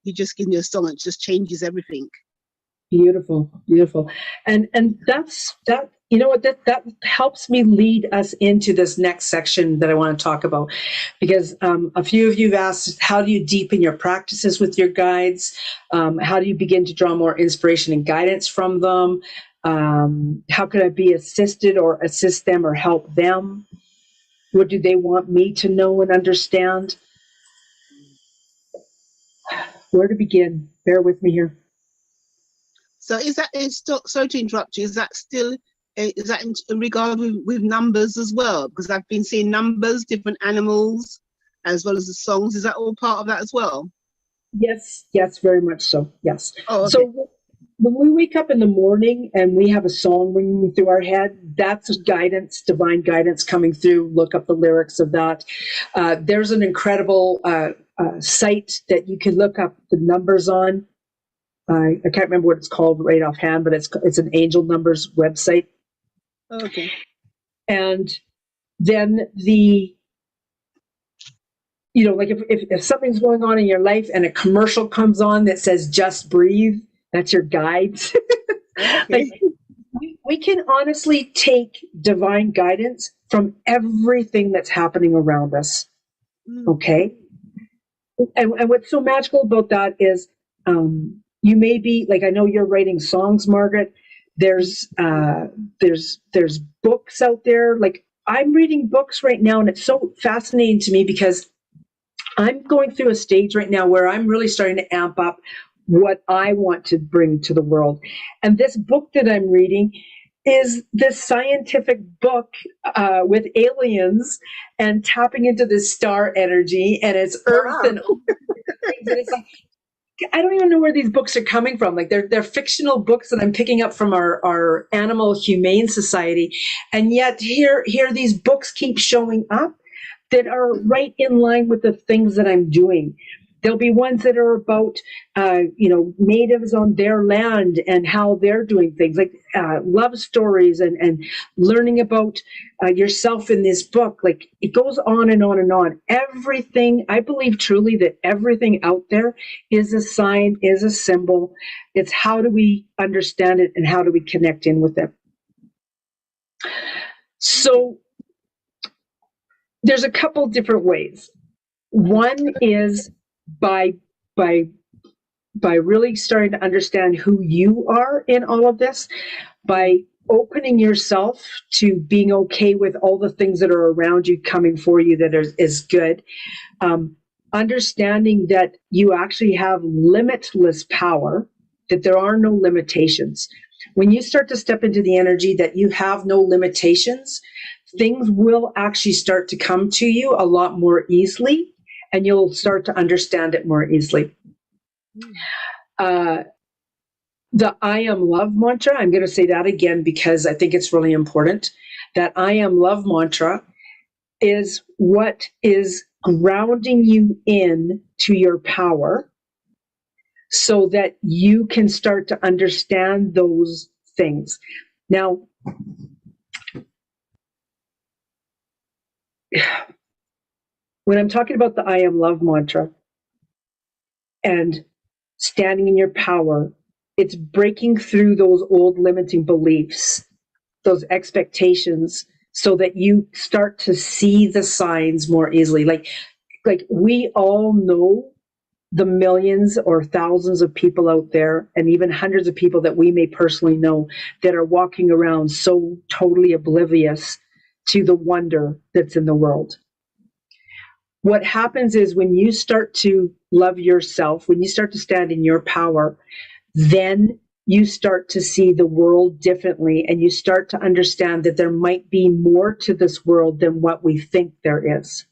he just gives me a song. It just changes everything. Beautiful, beautiful. And that's that. You know what, that helps me lead us into this next section that I want to talk about, because a few of you have asked, how do you deepen your practices with your guides? How do you begin to draw more inspiration and guidance from them? How could I be assisted or assist them or help them? What do they want me to know and understand? Where to begin? Bear with me here. So is that, it's still, sorry to interrupt you, is that still, is that in regard with numbers as well? Because I've been seeing numbers, different animals, as well as the songs. Is that all part of that as well? Yes, yes, very much so. Yes. Oh, okay. So when we wake up in the morning and we have a song ringing through our head, that's guidance, divine guidance coming through. Look up the lyrics of that. There's an incredible site that you can look up the numbers on. I can't remember what it's called right offhand, but it's an angel numbers website. Okay. And then like if something's going on in your life and a commercial comes on that says just breathe, that's your guides. Okay. Like, we can honestly take divine guidance from everything that's happening around us. Okay. And what's so magical about that is you may be like, I know you're writing songs, Margaret. There's books out there. Like, I'm reading books right now, and it's so fascinating to me because I'm going through a stage right now where I'm really starting to amp up what I want to bring to the world. And this book that I'm reading is this scientific book with aliens and tapping into this star energy, and it's Earth and all things. And it's like, I don't even know where these books are coming from. Like, they're fictional books that I'm picking up from our Animal Humane Society, and yet here these books keep showing up that are right in line with the things that I'm doing. There'll be ones that are about, natives on their land and how they're doing things, like love stories and learning about yourself in this book. Like, it goes on and on and on. Everything, I believe truly that everything out there is a sign, is a symbol. It's how do we understand it and how do we connect in with it? So there's a couple different ways. One is by really starting to understand who you are in all of this, by opening yourself to being okay with all the things that are around you coming for you that is good. Understanding that you actually have limitless power, that there are no limitations. When you start to step into the energy that you have no limitations, things will actually start to come to you a lot more easily, and you'll start to understand it more easily. The I am love mantra, I'm going to say that again because I think it's really important. That I am love mantra is what is grounding you in to your power so that you can start to understand those things. Now, when I'm talking about the I am love mantra and standing in your power, it's breaking through those old limiting beliefs, those expectations, so that you start to see the signs more easily. Like we all know the millions or thousands of people out there, and even hundreds of people that we may personally know, that are walking around so totally oblivious to the wonder that's in the world. What happens is when you start to love yourself, when you start to stand in your power, then you start to see the world differently, and you start to understand that there might be more to this world than what we think there is.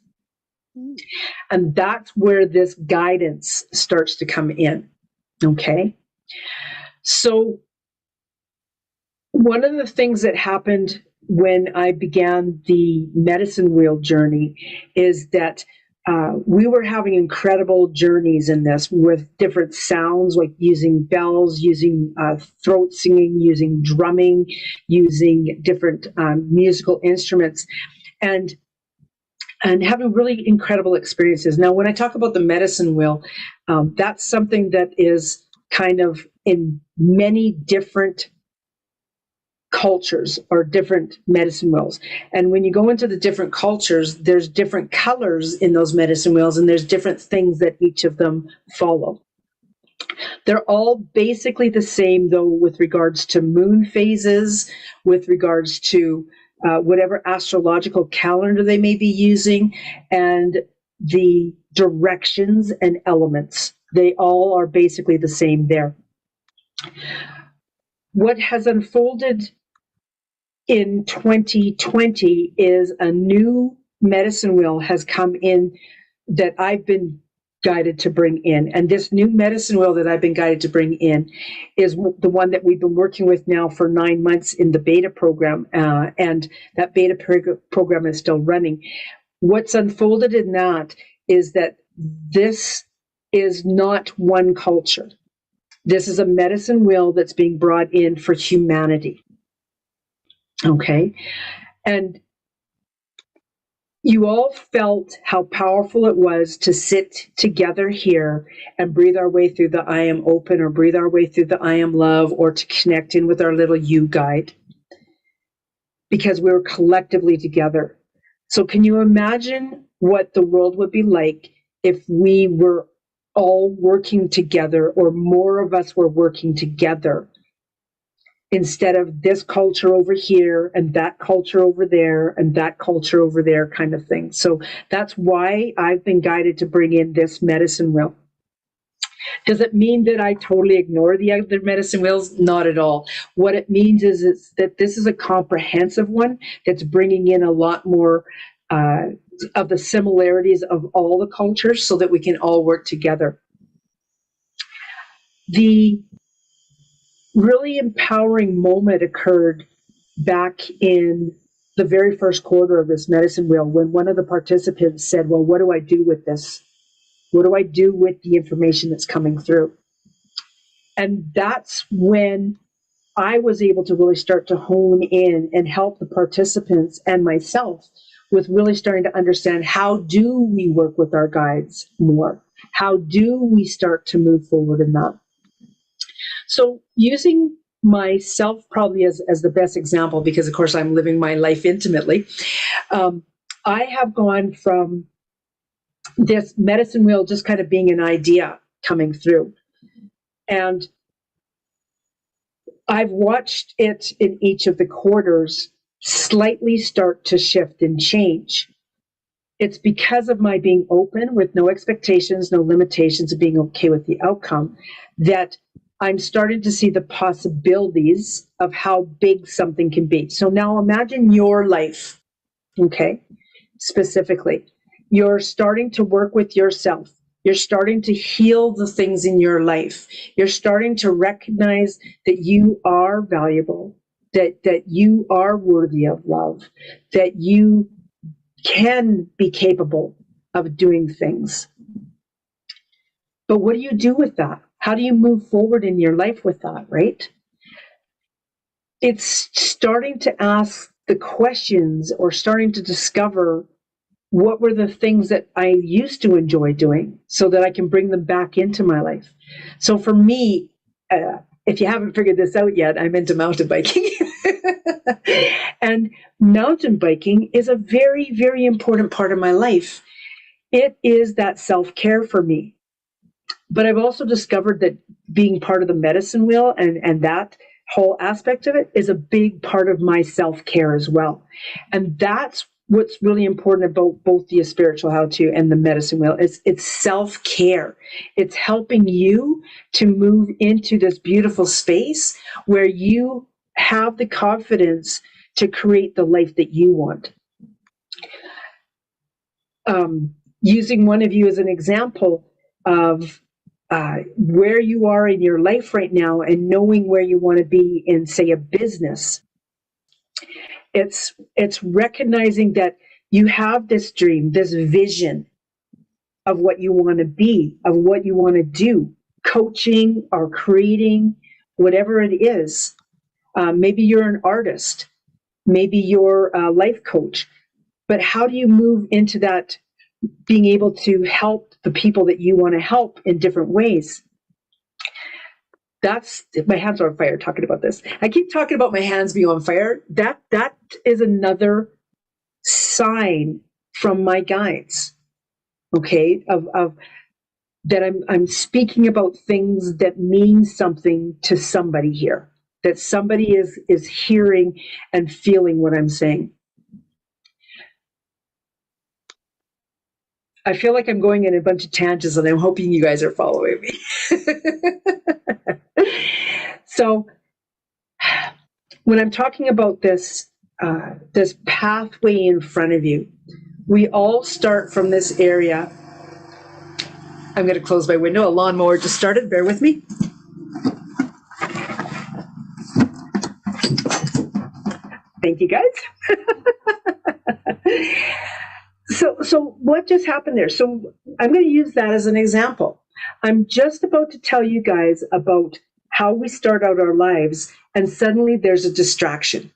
And that's where this guidance starts to come in. Okay? So one of the things that happened when I began the medicine wheel journey is that we were having incredible journeys in this with different sounds, like using bells, using throat singing, using drumming, using different musical instruments, and having really incredible experiences. Now, when I talk about the medicine wheel, that's something that is kind of in many different cultures or different medicine wheels. And when you go into the different cultures, there's different colors in those medicine wheels, and there's different things that each of them follow. They're all basically the same, though, with regards to moon phases, with regards to whatever astrological calendar they may be using, and the directions and elements. They all are basically the same there. What has unfolded in 2020 is a new medicine wheel has come in that I've been guided to bring in. And this new medicine wheel that I've been guided to bring in is the one that we've been working with now for 9 months in the beta program. And that beta program is still running. What's unfolded in that is that this is not one culture. This is a medicine wheel that's being brought in for humanity. Okay? And you all felt how powerful it was to sit together here and breathe our way through the I am open, or breathe our way through the I am love, or to connect in with our little you guide, because we were collectively together. So can you imagine what the world would be like if we were all working together, or more of us were working together, instead of this culture over here and that culture over there and that culture over there kind of thing. So that's why I've been guided to bring in this medicine wheel. Does it mean that I totally ignore the other medicine wheels? Not at all. What it means is that this is a comprehensive one that's bringing in a lot more of the similarities of all the cultures so that we can all work together. The really empowering moment occurred back in the very first quarter of this medicine wheel, when one of the participants said, well, what do I do with this? What do I do with the information that's coming through? And that's when I was able to really start to hone in and help the participants and myself with really starting to understand, how do we work with our guides more? How do we start to move forward in that? So using myself probably as the best example, because of course I'm living my life intimately, I have gone from this medicine wheel just kind of being an idea coming through. And I've watched it in each of the quarters slightly start to shift and change. It's because of my being open with no expectations, no limitations, of being okay with the outcome, that I'm starting to see the possibilities of how big something can be. So now imagine your life, okay, specifically. You're starting to work with yourself. You're starting to heal the things in your life. You're starting to recognize that you are valuable, that you are worthy of love, that you can be capable of doing things. But what do you do with that? How do you move forward in your life with that, right? It's starting to ask the questions, or starting to discover what were the things that I used to enjoy doing so that I can bring them back into my life. So for me, if you haven't figured this out yet, I'm into mountain biking. And mountain biking is a very, very important part of my life. It is that self-care for me. But I've also discovered that being part of the medicine wheel and that whole aspect of it is a big part of my self-care as well. And that's what's really important about both the spiritual how-to and the medicine wheel. It's self-care. It's helping you to move into this beautiful space where you have the confidence to create the life that you want. Using one of you as an example of where you are in your life right now, and knowing where you want to be in, say, a business. It's recognizing that you have this dream, this vision of what you want to be, of what you want to do, coaching or creating, whatever it is. Maybe you're an artist, maybe you're a life coach, but how do you move into that, being able to help the people that you want to help in different ways? That's, my hands are on fire talking about this. I keep talking about my hands being on fire. That is another sign from my guides, okay, of that I'm speaking about things that mean something to somebody here, that somebody is hearing and feeling what I'm saying. I feel like I'm going in a bunch of tangents, and I'm hoping you guys are following me. So when I'm talking about this pathway in front of you, we all start from this area. I'm going to close my window. A lawnmower just started. Bear with me. Thank you, guys. So what just happened there? So I'm going to use that as an example. I'm just about to tell you guys about how we start out our lives, and suddenly there's a distraction.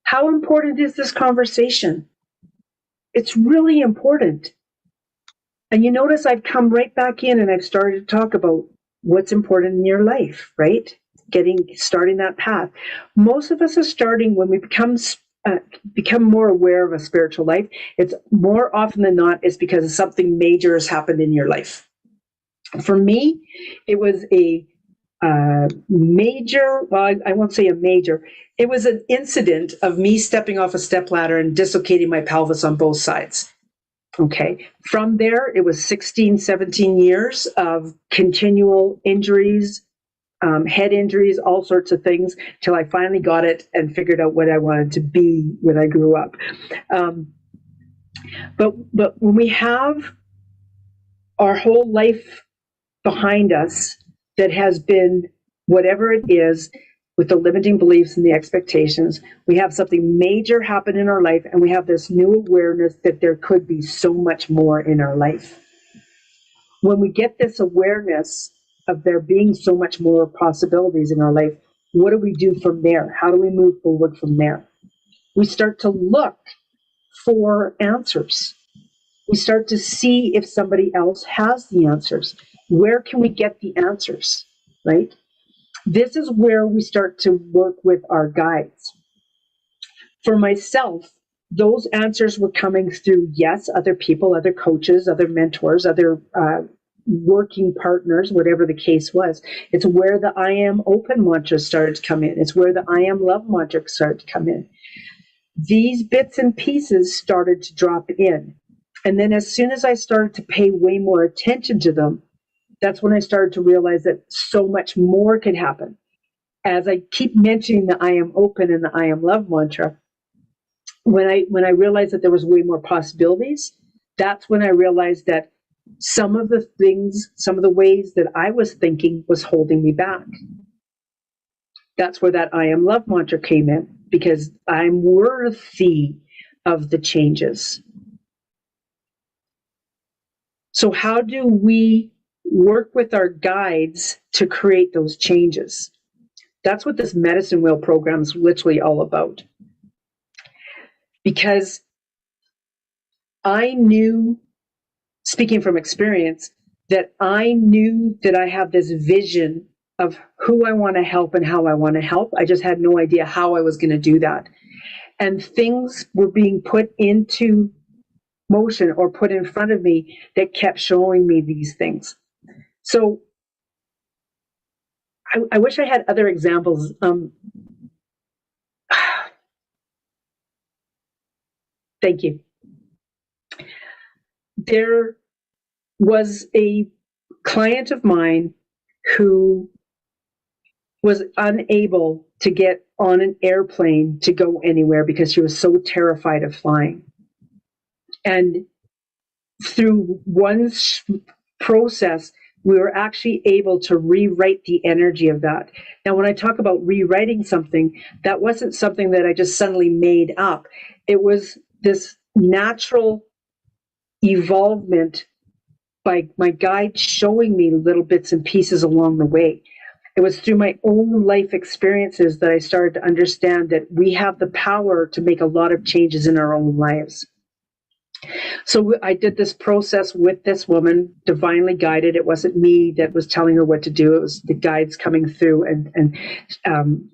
How important is this conversation? It's really important. And you notice I've come right back in and I've started to talk about what's important in your life, right? Starting that path. Most of us are starting when we become more aware of a spiritual life. It's more often than not, it's because something major has happened in your life. For me, it was a major, well, I won't say a major. It was an incident of me stepping off a stepladder and dislocating my pelvis on both sides. Okay. From there, it was 16, 17 years of continual injuries, head injuries, all sorts of things, till I finally got it and figured out what I wanted to be when I grew up. But when we have our whole life behind us that has been whatever it is, with the limiting beliefs and the expectations, we have something major happen in our life, and we have this new awareness that there could be so much more in our life. When we get this awareness of there being so much more possibilities in our life, what do we do from there? How do we move forward from there? We start to look for answers. We start to see if somebody else has the answers. Where can we get the answers, right? This is where we start to work with our guides. For myself, those answers were coming through, yes, other people, other coaches, other mentors, other working partners, whatever the case was. It's where the I am open mantra started to come in. It's where the I am love mantra started to come in. These bits and pieces started to drop in. And then as soon as I started to pay way more attention to them, that's when I started to realize that so much more could happen. As I keep mentioning the I am open and the I am love mantra, when I realized that there was way more possibilities, that's when I realized that some of the things, some of the ways that I was thinking was holding me back. That's where that I am love mantra came in, because I'm worthy of the changes. So how do we work with our guides to create those changes? That's what this medicine wheel program is literally all about. Because I knew, speaking from experience, that I knew that I have this vision of who I want to help and how I want to help. I just had no idea how I was going to do that. And things were being put into motion or put in front of me that kept showing me these things. So I wish I had other examples. Thank you. There was a client of mine who was unable to get on an airplane to go anywhere because she was so terrified of flying. And through one process, we were actually able to rewrite the energy of that. Now, when I talk about rewriting something, that wasn't something that I just suddenly made up. It was this natural evolvement by my guide showing me little bits and pieces along the way. It was through my own life experiences that I started to understand that we have the power to make a lot of changes in our own lives. So I did this process with this woman, divinely guided. It wasn't me that was telling her what to do. It was the guides coming through and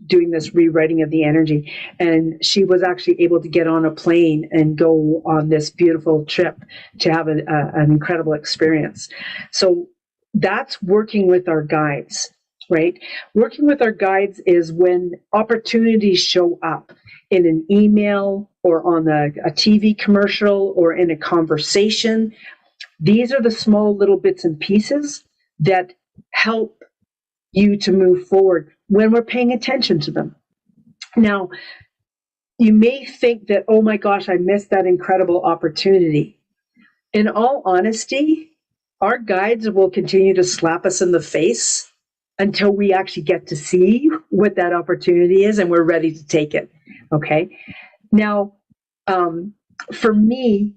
doing this rewriting of the energy. And she was actually able to get on a plane and go on this beautiful trip to have an incredible experience. So that's working with our guides. right? Working with our guides is when opportunities show up in an email or on a TV commercial or in a conversation. These are the small little bits and pieces that help you to move forward when we're paying attention to them. Now, you may think that, oh my gosh, I missed that incredible opportunity. In all honesty, our guides will continue to slap us in the face until we actually get to see what that opportunity is and we're ready to take it. Okay. Now, for me,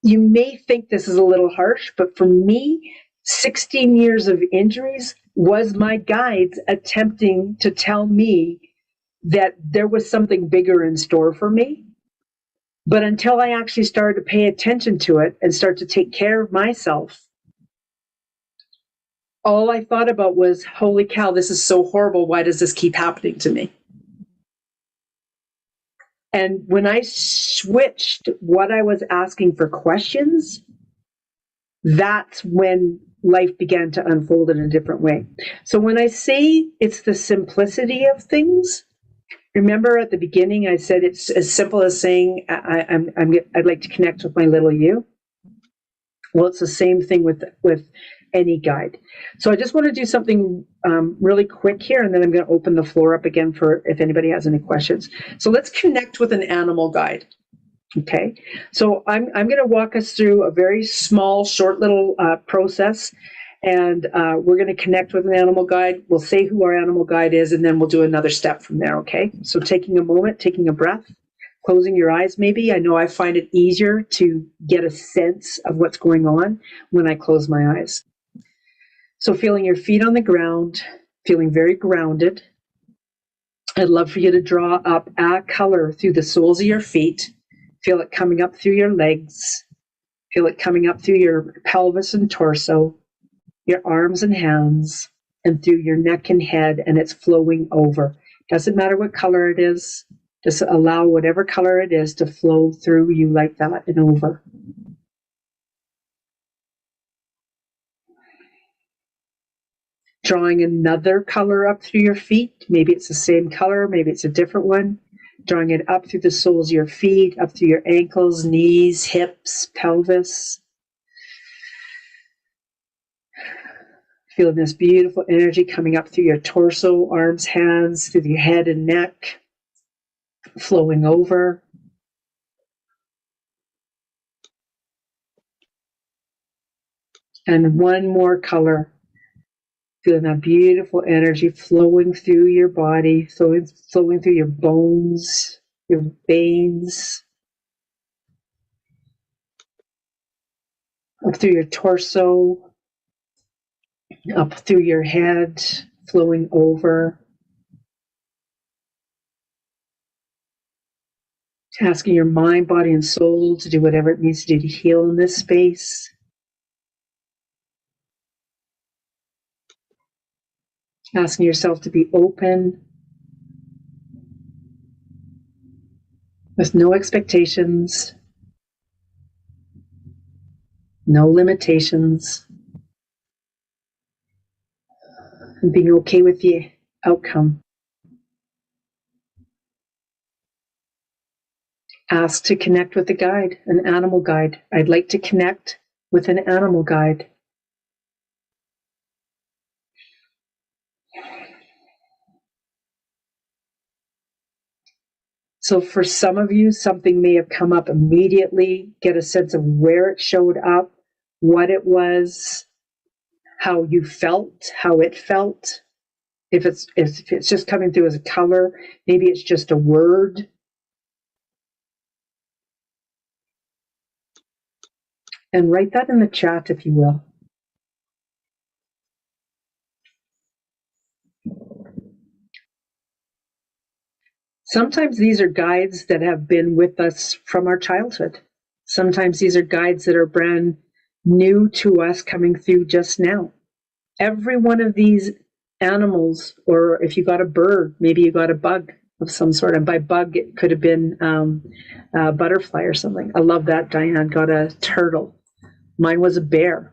you may think this is a little harsh, but for me, 16 years of injuries was my guides attempting to tell me that there was something bigger in store for me. But until I actually started to pay attention to it and start to take care of myself, all I thought about was, holy cow, this is so horrible. Why does this keep happening to me? And when I switched what I was asking for questions, that's when life began to unfold in a different way. So when I say it's the simplicity of things, remember at the beginning I said it's as simple as saying I'd like to connect with my little you. Well, it's the same thing with any guide. So I just want to do something really quick here, and then I'm going to open the floor up again for if anybody has any questions. So let's connect with an animal guide. Okay, so I'm going to walk us through a very small, short little process, and we're going to connect with an animal guide. We'll say who our animal guide is, and then we'll do another step from there, okay? So taking a moment, taking a breath, closing your eyes maybe. I know I find it easier to get a sense of what's going on when I close my eyes. So feeling your feet on the ground, feeling very grounded. I'd love for you to draw up a color through the soles of your feet. Feel it coming up through your legs. Feel it coming up through your pelvis and torso, your arms and hands, and through your neck and head, and it's flowing over. Doesn't matter what color it is. Just allow whatever color it is to flow through you like that and over. Drawing another color up through your feet. Maybe it's the same color, maybe it's a different one. Drawing it up through the soles of your feet, up through your ankles, knees, hips, pelvis. Feeling this beautiful energy coming up through your torso, arms, hands, through your head and neck, flowing over. And one more color. Feeling that beautiful energy flowing through your body, flowing through your bones, your veins, up through your torso, up through your head, flowing over. Asking your mind, body, and soul to do whatever it needs to do to heal in this space. Asking yourself to be open with no expectations, no limitations, and being okay with the outcome. Ask to connect with a guide, an animal guide. I'd like to connect with an animal guide. So for some of you, something may have come up immediately. Get a sense of where it showed up, what it was, how you felt, how it felt. If it's just coming through as a color, maybe it's just a word. And write that in the chat, if you will. Sometimes these are guides that have been with us from our childhood. Sometimes these are guides that are brand new to us coming through just now. Every one of these animals, or if you got a bird, maybe you got a bug of some sort. And by bug, it could have been a butterfly or something. I love that Diane got a turtle. Mine was a bear.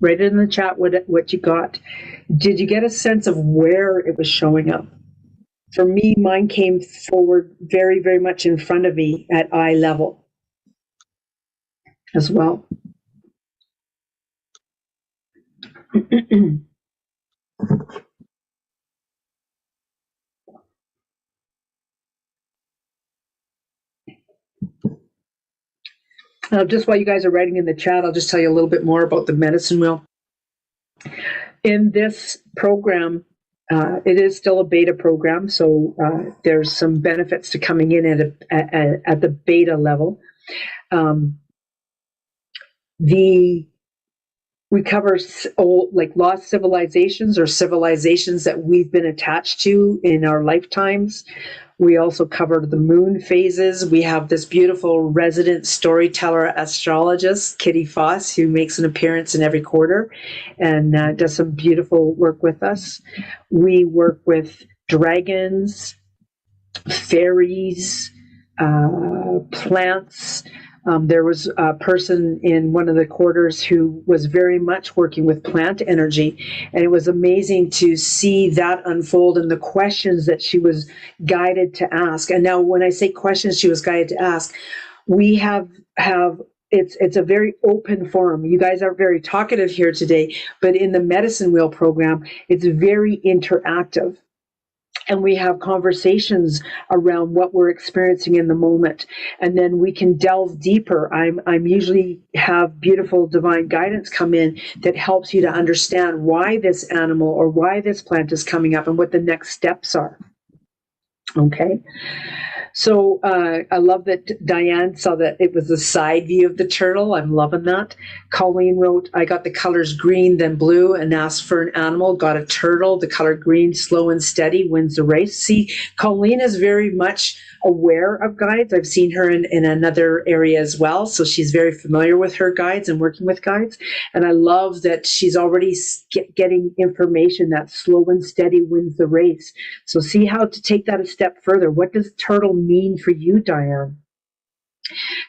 Write it in the chat what you got. Did you get a sense of where it was showing up? For me, mine came forward very, very much in front of me at eye level as well. Just while you guys are writing in the chat, I'll just tell you a little bit more about the medicine wheel. In this program, it is still a beta program, so there's some benefits to coming in at the beta level. We cover like lost civilizations or civilizations that we've been attached to in our lifetimes. We also covered the moon phases. We have this beautiful resident storyteller astrologist, Kitty Foss, who makes an appearance in every quarter and does some beautiful work with us. We work with dragons, fairies, plants. There was a person in one of the quarters who was very much working with plant energy, and it was amazing to see that unfold and the questions that she was guided to ask. And now when I say questions she was guided to ask, we have it's a very open forum. You guys are very talkative here today, but in the Medicine Wheel program, it's very interactive. And we have conversations around what we're experiencing in the moment, and then we can delve deeper. I'm usually have beautiful divine guidance come in that helps you to understand why this animal or why this plant is coming up and what the next steps are. Okay. So I love that Diane saw that it was a side view of the turtle. I'm loving that. Colleen wrote, I got the colors green, then blue, and asked for an animal. Got a turtle. The color green, slow and steady, wins the race. See, Colleen is very much aware of guides. I've seen her in another area as well. So she's very familiar with her guides and working with guides. And I love that she's already getting information that slow and steady wins the race. So see how to take that a step further. What does turtle mean for you, Diane?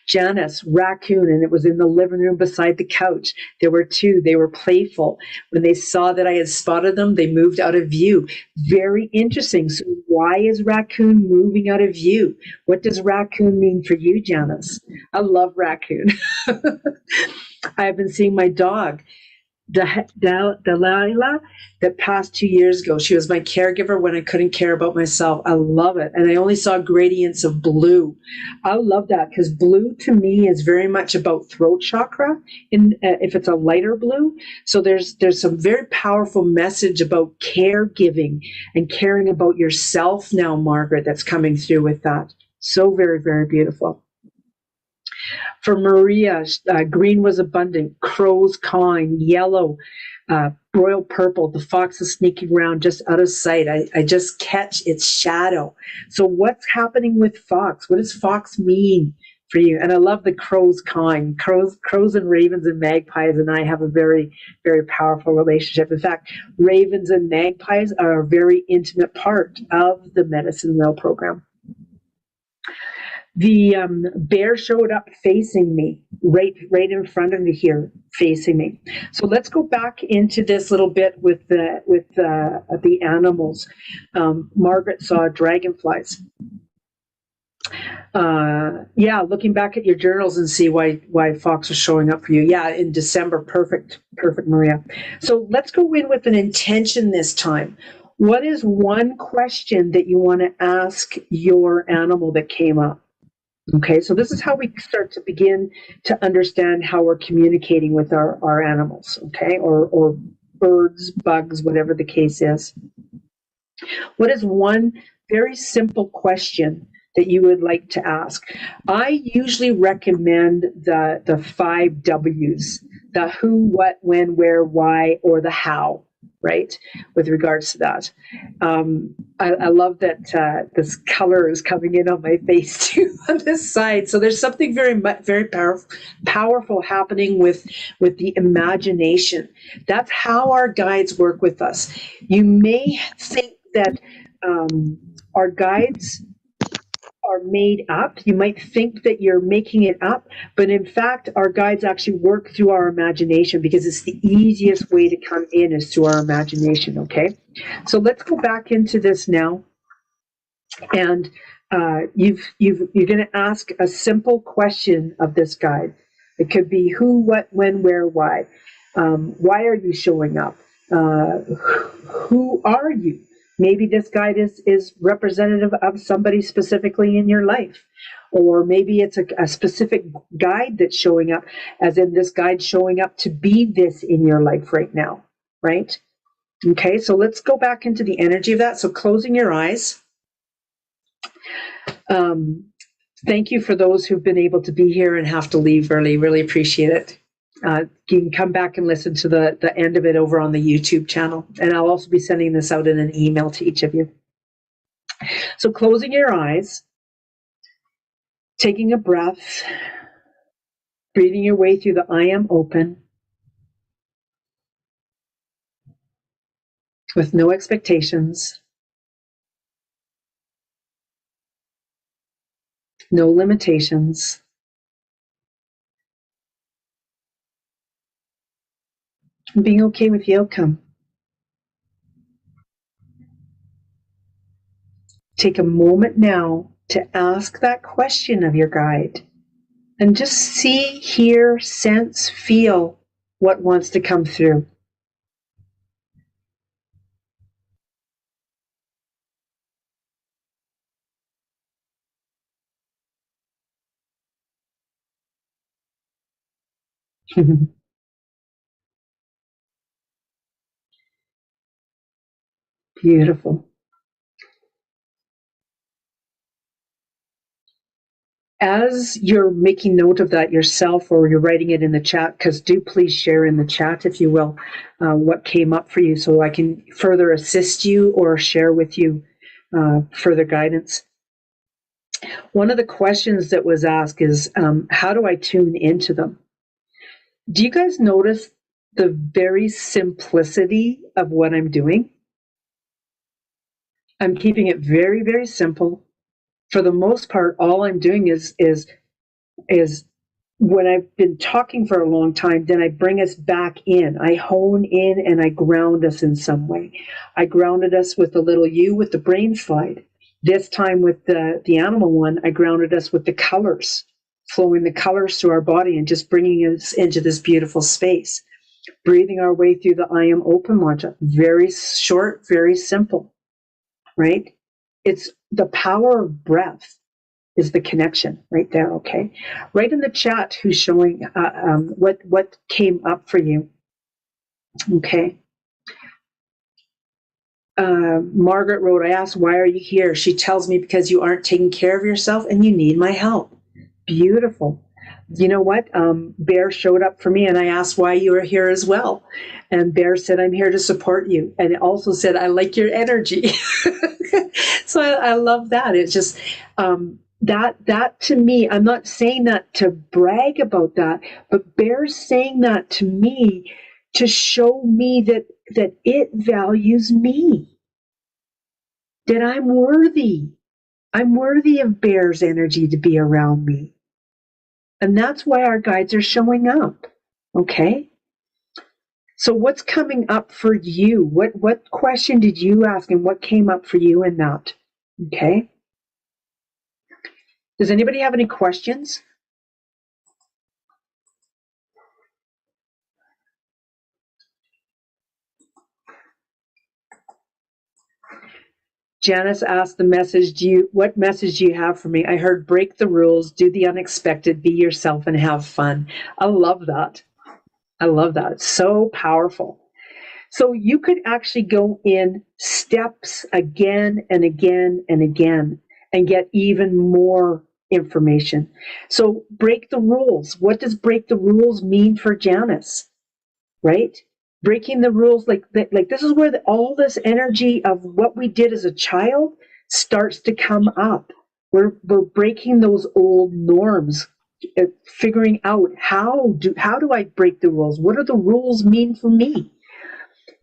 Janice, raccoon, and it was in the living room beside the couch. There were two. They were playful. When they saw that I had spotted them, they moved out of view. Very interesting. So why is raccoon moving out of view? What does raccoon mean for you, Janice? I love raccoon. I have been seeing my dog, Delilah, that passed 2 years ago. She was my caregiver when I couldn't care about myself. I love it. And I only saw gradients of blue. I love that because blue to me is very much about throat chakra if it's a lighter blue. So there's some very powerful message about caregiving and caring about yourself now, Margaret, that's coming through with that. So very, very beautiful. For Maria, green was abundant, crows cawing, yellow, royal purple, the fox is sneaking around just out of sight. I just catch its shadow. So what's happening with fox? What does fox mean for you? And I love the crows cawing. Crows and ravens and magpies and I have a very, very powerful relationship. In fact, ravens and magpies are a very intimate part of the Medicine Wheel program. The bear showed up facing me, right in front of me here, facing me. So let's go back into this little bit with the animals. Margaret saw dragonflies. Yeah, looking back at your journals and see why fox was showing up for you. Yeah, in December, perfect, Maria. So let's go in with an intention this time. What is one question that you want to ask your animal that came up? Okay, so this is how we start to begin to understand how we're communicating with our animals, okay, or birds, bugs, whatever the case is. What is one very simple question that you would like to ask? I usually recommend the 5 W's, the who, what, when, where, why, or the how. Right, with regards to that. I love that this color is coming in on my face too on this side. So there's something very powerful happening with the imagination. That's how our guides work with us. You may think that our guides are made up. You might think that you're making it up, but in fact, our guides actually work through our imagination, because it's the easiest way to come in is through our imagination, okay? So let's go back into this now. And you're going to ask a simple question of this guide. It could be who, what, when, where, why. Why are you showing up? Who are you? Maybe this guide is representative of somebody specifically in your life. Or maybe it's a specific guide that's showing up, as in this guide showing up to be this in your life right now, right? Okay, so let's go back into the energy of that. So closing your eyes. Thank you for those who've been able to be here and have to leave early. Really appreciate it. You can come back and listen to the end of it over on the YouTube channel. And I'll also be sending this out in an email to each of you. So closing your eyes, taking a breath, breathing your way through the I am open with no expectations, no limitations. And being okay with the outcome. Take a moment now to ask that question of your guide and just see, hear, sense, feel what wants to come through. Beautiful. As you're making note of that yourself, or you're writing it in the chat, because do please share in the chat, if you will, what came up for you, so I can further assist you or share with you further guidance. One of the questions that was asked is, how do I tune into them? Do you guys notice the very simplicity of what I'm doing? I'm keeping it very, very simple. For the most part, all I'm doing is when I've been talking for a long time, then I bring us back in. I hone in and I ground us in some way. I grounded us with the little U with the brain slide. This time with the animal one, I grounded us with the colors, flowing the colors through our body and just bringing us into this beautiful space. Breathing our way through the I am open mantra. Very short, very simple, right? It's the power of breath is the connection right there, okay? Right in the chat who's showing what came up for you, okay? Margaret wrote, I asked, why are you here? She tells me, because you aren't taking care of yourself and you need my help. Beautiful. You know what? Bear showed up for me and I asked why you were here as well. And Bear said, I'm here to support you. And it also said, I like your energy. So I love that. It's just that to me, I'm not saying that to brag about that, but Bear's saying that to me to show me that it values me, that I'm worthy. I'm worthy of Bear's energy to be around me. And that's why our guides are showing up. Okay? So what's coming up for you? What question did you ask and what came up for you in that? Okay? Does anybody have any questions? Janice asked what message do you have for me? I heard break the rules, do the unexpected, be yourself and have fun. I love that. I love that. It's so powerful. So you could actually go in steps again and again and again and get even more information. So break the rules. What does break the rules mean for Janice? Right? Breaking the rules, like this is where all this energy of what we did as a child starts to come up. We're breaking those old norms, figuring out how do I break the rules? What do the rules mean for me?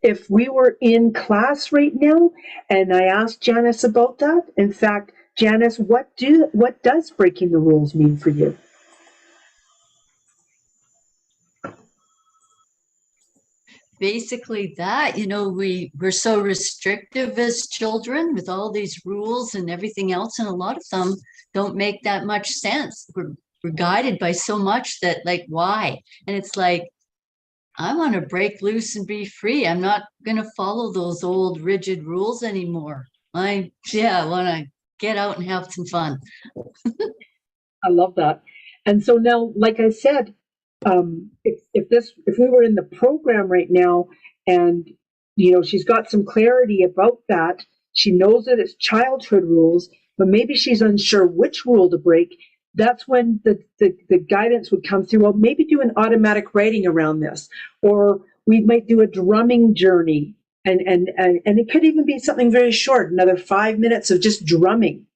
If we were in class right now and I asked Janice about that, in fact, Janice, what does breaking the rules mean for you? Basically that, we're so restrictive as children with all these rules and everything else, and a lot of them don't make that much sense. We're guided by so much that, like, why? And it's like, I want to break loose and be free. I'm not going to follow those old rigid rules anymore. I want to get out and have some fun. I love that. And so now, like I said, if we were in the program right now, and she's got some clarity about that, she knows that it's childhood rules, but maybe she's unsure which rule to break. That's when the guidance would come through. Well, maybe do an automatic writing around this, or we might do a drumming journey, and it could even be something very short, another 5 minutes of just drumming,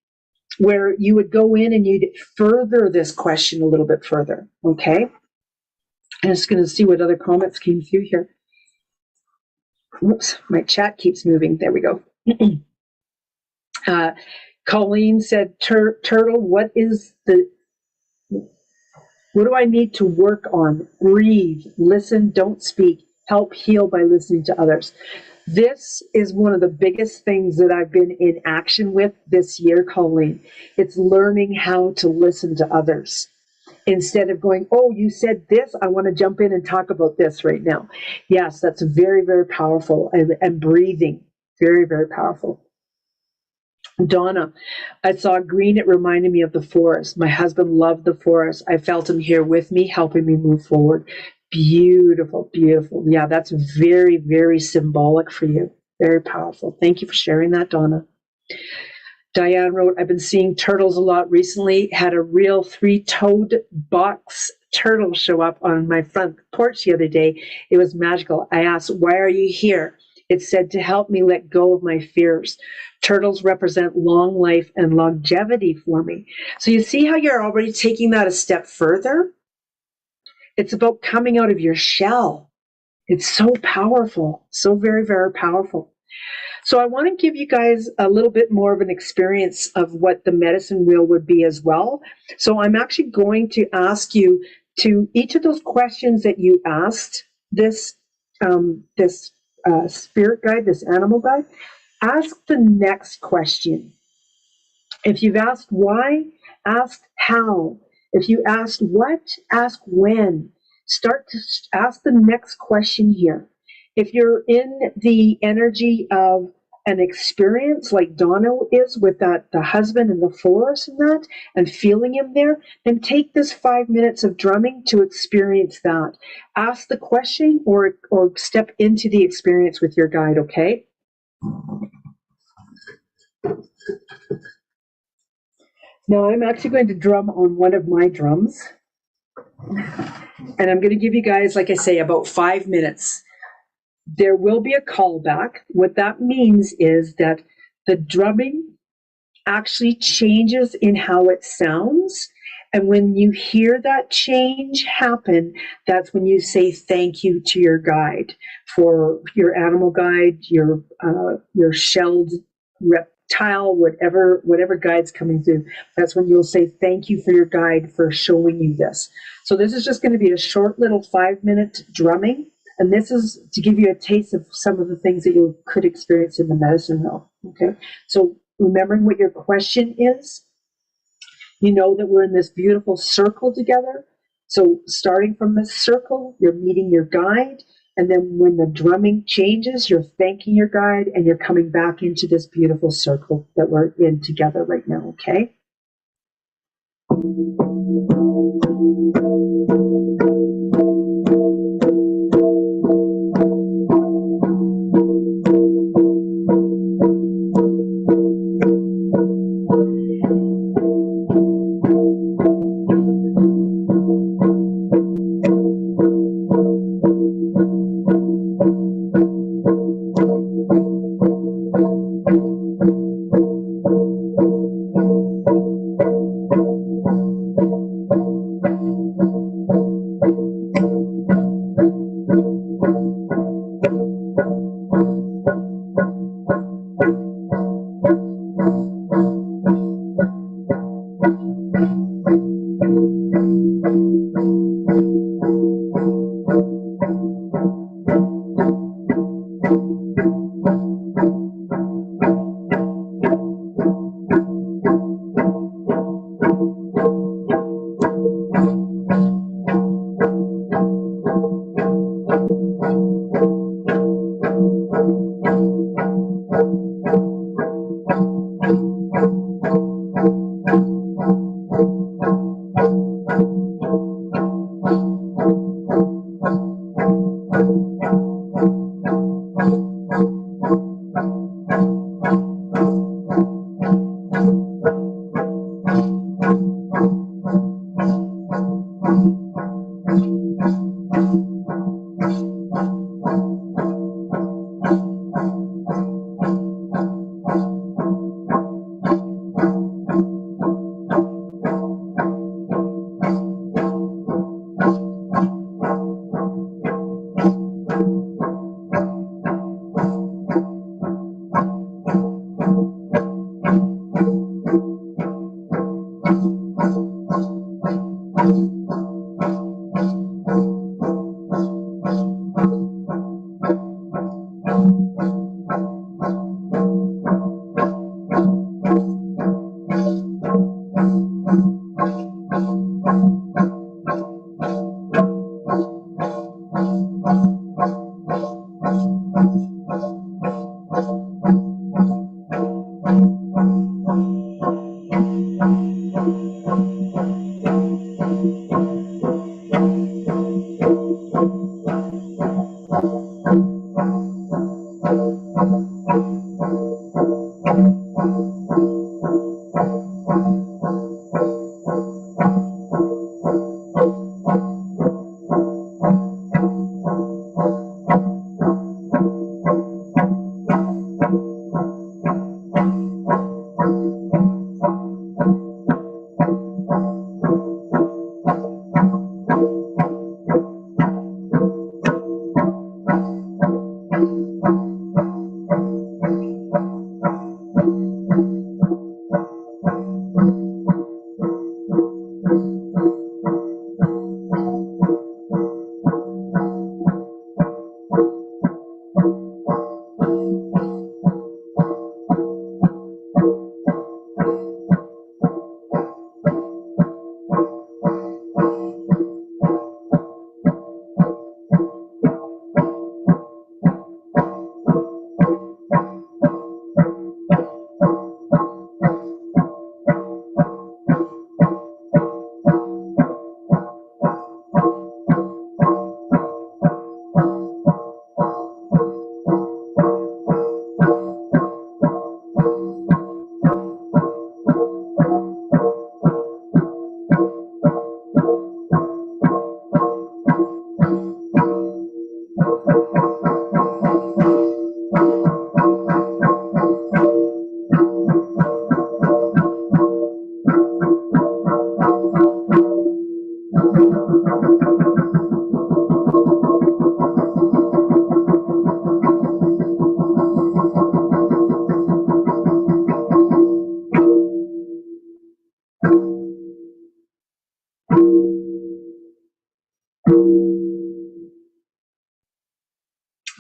where you would go in and you'd further this question a little bit further. Okay. I'm just going to see what other comments came through here. Whoops, my chat keeps moving. There we go. Colleen said, Turtle, what do I need to work on? Breathe, listen, don't speak, help heal by listening to others. This is one of the biggest things that I've been in action with this year, Colleen. It's learning how to listen to others. Instead of going, oh, you said this, I want to jump in and talk about this right now. Yes, that's very, very powerful. And breathing, very, very powerful. Donna, I saw green. It reminded me of the forest. My husband loved the forest. I felt him here with me, helping me move forward. Beautiful, beautiful. Yeah, that's very, very symbolic for you. Very powerful. Thank you for sharing that, Donna. Diane wrote, I've been seeing turtles a lot recently. Had a real 3-toed box turtle show up on my front porch the other day. It was magical. I asked, why are you here? It said, to help me let go of my fears. Turtles represent long life and longevity for me. So you see how you're already taking that a step further? It's about coming out of your shell. It's so powerful, so very, very powerful. So I want to give you guys a little bit more of an experience of what the medicine wheel would be as well. So I'm actually going to ask you to each of those questions that you asked this spirit guide, this animal guide, ask the next question. If you've asked why, ask how. If you asked what, ask when. Start to ask the next question here. If you're in the energy of an experience like Donna is with the husband in the forest and that, and feeling him there, then take this 5 minutes of drumming to experience that. Ask the question or step into the experience with your guide, okay? Now I'm actually going to drum on one of my drums. And I'm going to give you guys, like I say, about 5 minutes. There will be a callback. What that means is that the drumming actually changes in how it sounds. And when you hear that change happen, that's when you say thank you to your guide, for your animal guide, your shelled reptile, whatever guide's coming through. That's when you'll say thank you for your guide for showing you this. So this is just going to be a short little 5-minute drumming. And this is to give you a taste of some of the things that you could experience in the medicine wheel. Okay. So remembering what your question is, you know that we're in this beautiful circle together. So starting from this circle, you're meeting your guide. And then when the drumming changes, you're thanking your guide and you're coming back into this beautiful circle that we're in together right now. Okay.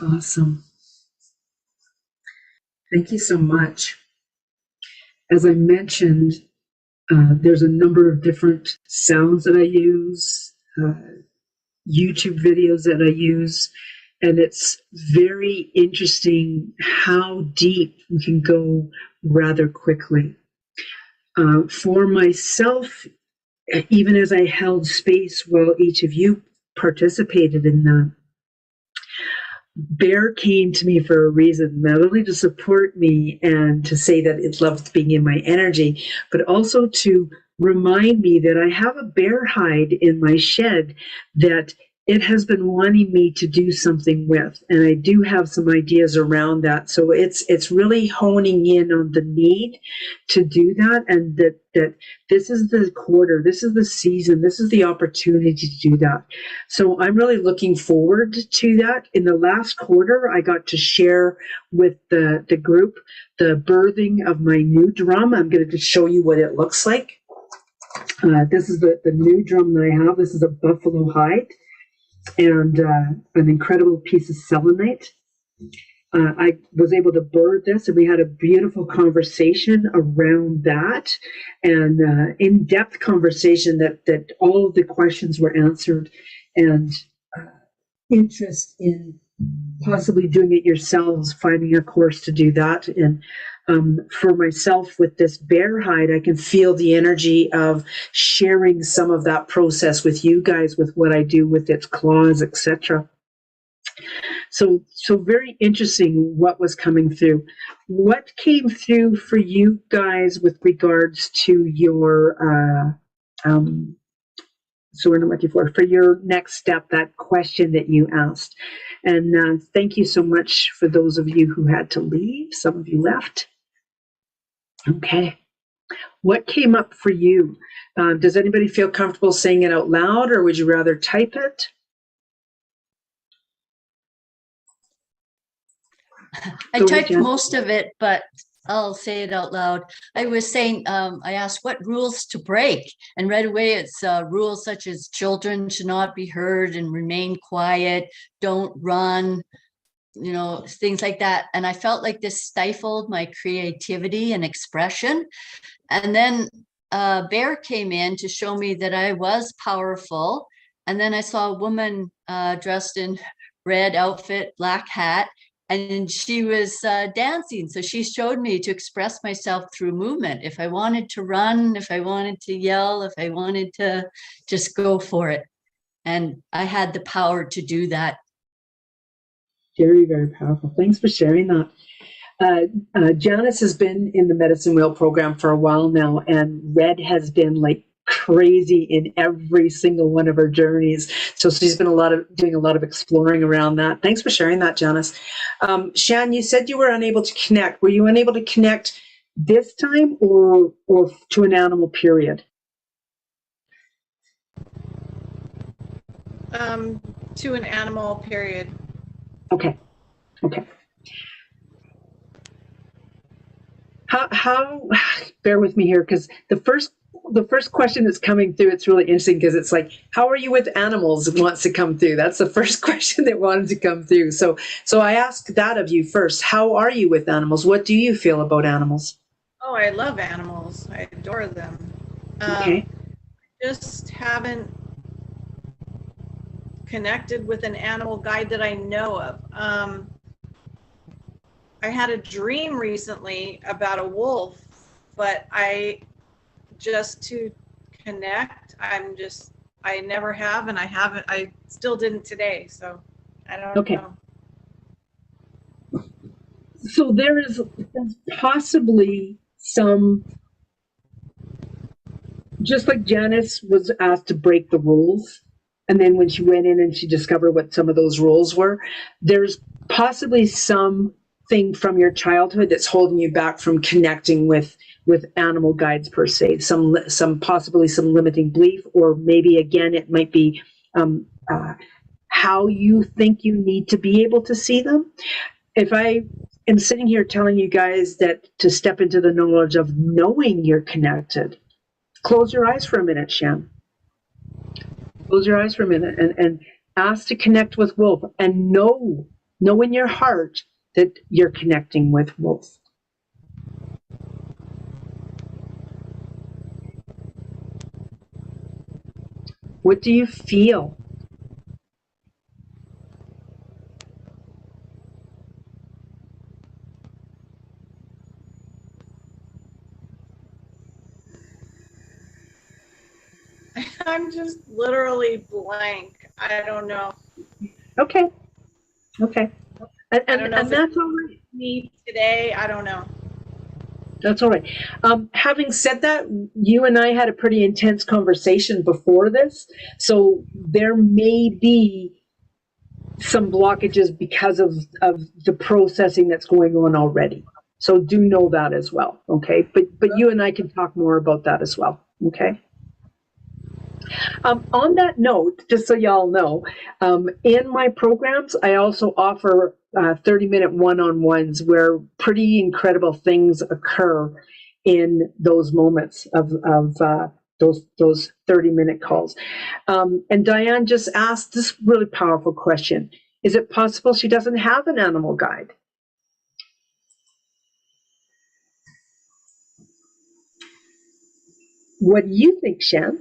Awesome. Thank you so much. As I mentioned, there's a number of different sounds that I use, YouTube videos that I use, and it's very interesting how deep we can go rather quickly. For myself, even as I held space while each of you participated in that, Bear came to me for a reason, not only to support me and to say that it loved being in my energy, but also to remind me that I have a bear hide in my shed that it has been wanting me to do something with. And I do have some ideas around that. So it's really honing in on the need to do that, and that this is the quarter, this is the season, this is the opportunity to do that. So I'm really looking forward to that. In the last quarter, I got to share with the group the birthing of my new drum. I'm going to show you what it looks like. This is the new drum that I have. This is a buffalo hide and an incredible piece of selenite. I was able to burr this, and we had a beautiful conversation around that, and in-depth conversation that all of the questions were answered, and interest in possibly doing it yourselves, finding a course to do that. And for myself with this bear hide, I can feel the energy of sharing some of that process with you guys, with what I do with its claws, etc. So very interesting what was coming through. What came through for you guys with regards to your so we're looking for your next step, that question that you asked. And thank you so much for those of you who had to leave. Some of you left. Okay. What came up for you? Does anybody feel comfortable saying it out loud, or would you rather type it? I Go ahead, typed Jen. most of it, but I'll say it out loud. I was saying, I asked what rules to break, and right away it's rules such as children should not be heard and remain quiet, don't run, you know, things like that. And I felt like this stifled my creativity and expression. And then Bear came in to show me that I was powerful. And then I saw a woman dressed in red outfit, black hat, and she was dancing. So she showed me to express myself through movement. If I wanted to run, if I wanted to yell, if I wanted to just go for it. And I had the power to do that. Very, very powerful. Thanks for sharing that. Janice has been in the Medicine Wheel program for a while now, and Red has been like crazy in every single one of her journeys. So she's been doing a lot of exploring around that. Thanks for sharing that, Janice. Shan, you said you were unable to connect. Were you unable to connect this time or to an animal period? To an animal period. Okay. How bear with me here, because the first question that's coming through, it's really interesting because it's like, how are you with animals wants to come through. That's the first question that wanted to come through. So I ask that of you first. How are you with animals? What do you feel about animals? Oh, I love animals. I adore them. Okay. Just haven't connected with an animal guide that I know of. I had a dream recently about a wolf, but I never have, and I still didn't today, so I don't know. So there's possibly some, just like Janice was asked to break the rules, and then when she went in and she discovered what some of those rules were, there's possibly something from your childhood that's holding you back from connecting with animal guides per se, some possibly some limiting belief, or maybe again it might be how you think you need to be able to see them. If I am sitting here telling you guys that to step into the knowledge of knowing you're connected, close your eyes for a minute, Shan. Close your eyes for a minute and ask to connect with Wolf, and know in your heart that you're connecting with Wolf. What do you feel? I'm just literally blank. I don't know. Okay. And I don't know if that's all right. Me today, I don't know. That's all right. Having said that, you and I had a pretty intense conversation before this, so there may be some blockages because of the processing that's going on already. So do know that as well, okay? But you and I can talk more about that as well, okay? On that note, just so y'all know, in my programs, I also offer 30-minute one-on-ones where pretty incredible things occur in those moments of those 30-minute calls. And Diane just asked this really powerful question. Is it possible she doesn't have an animal guide? What do you think, Shan?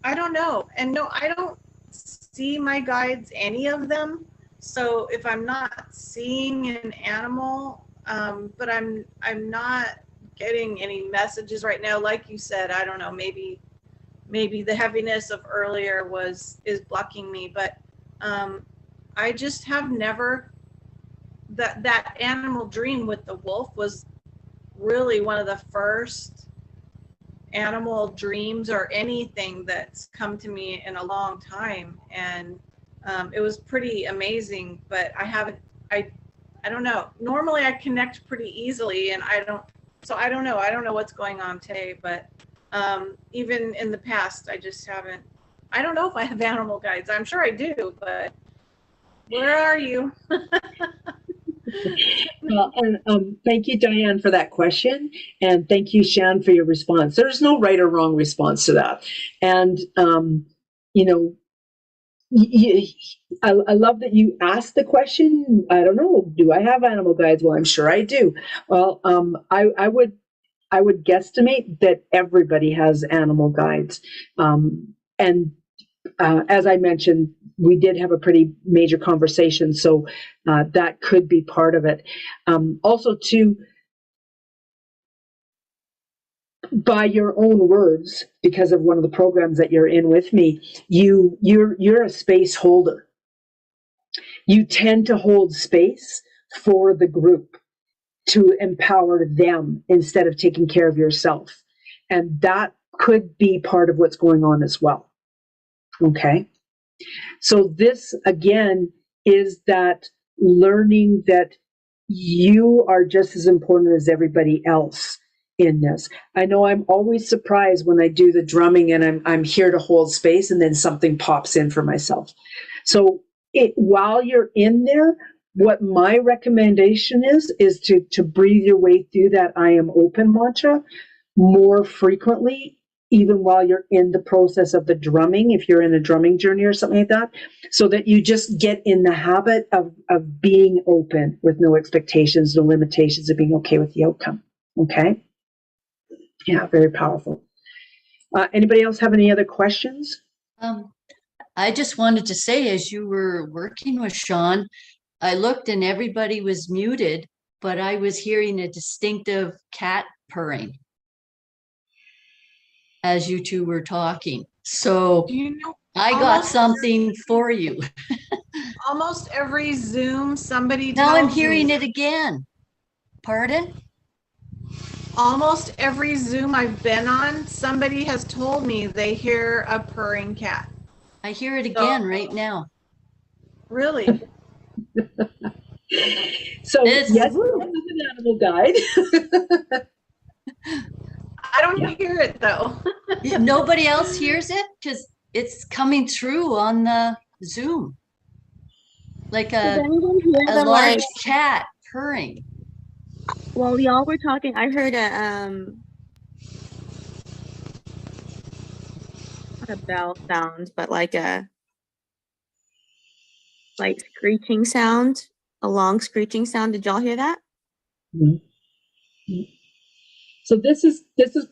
I don't know. And no, I don't see my guides, any of them. So if I'm not seeing an animal, but I'm not getting any messages right now. Like you said, I don't know, maybe the heaviness of earlier is blocking me, but I just have never, that animal dream with the wolf was really one of the first animal dreams or anything that's come to me in a long time. And it was pretty amazing, but I don't know. Normally I connect pretty easily, and I don't know what's going on today, but even in the past, I don't know if I have animal guides. I'm sure I do, but where are you? Well, and thank you, Diane, for that question, and thank you, Shan, for your response. There's no right or wrong response to that, and you know, I love that you asked the question. I don't know, do I have animal guides? Well, I'm sure I do. Well, I would guesstimate that everybody has animal guides, and as I mentioned, we did have a pretty major conversation, so that could be part of it. Also, too, by your own words, because of one of the programs that you're in with me, you're a space holder. You tend to hold space for the group to empower them instead of taking care of yourself, and that could be part of what's going on as well. Okay. So this, again, is that learning that you are just as important as everybody else in this. I know I'm always surprised when I do the drumming and I'm here to hold space and then something pops in for myself. So while you're in there, what my recommendation is to breathe your way through that I am open mantra more frequently, even while you're in the process of the drumming, if you're in a drumming journey or something like that, so that you just get in the habit of being open with no expectations, no limitations, of being okay with the outcome. Okay? Yeah, very powerful. Anybody else have any other questions? I just wanted to say, as you were working with Sean, I looked and everybody was muted, but I was hearing a distinctive cat purring as you two were talking. So I got something for you. Almost every Zoom, somebody Now I'm tells hearing me, it again. Pardon? almost every Zoom I've been on, somebody has told me they hear a purring cat. I hear it again right now. Really? So It's- yes, we have an animal guide. I don't hear it though. Nobody else hears it because it's coming through on the Zoom. Like Does a anyone hear the large cat purring. while y'all were talking, I heard not a bell sound, but like a screeching sound, a long screeching sound. Did y'all hear that? Mm-hmm. So this is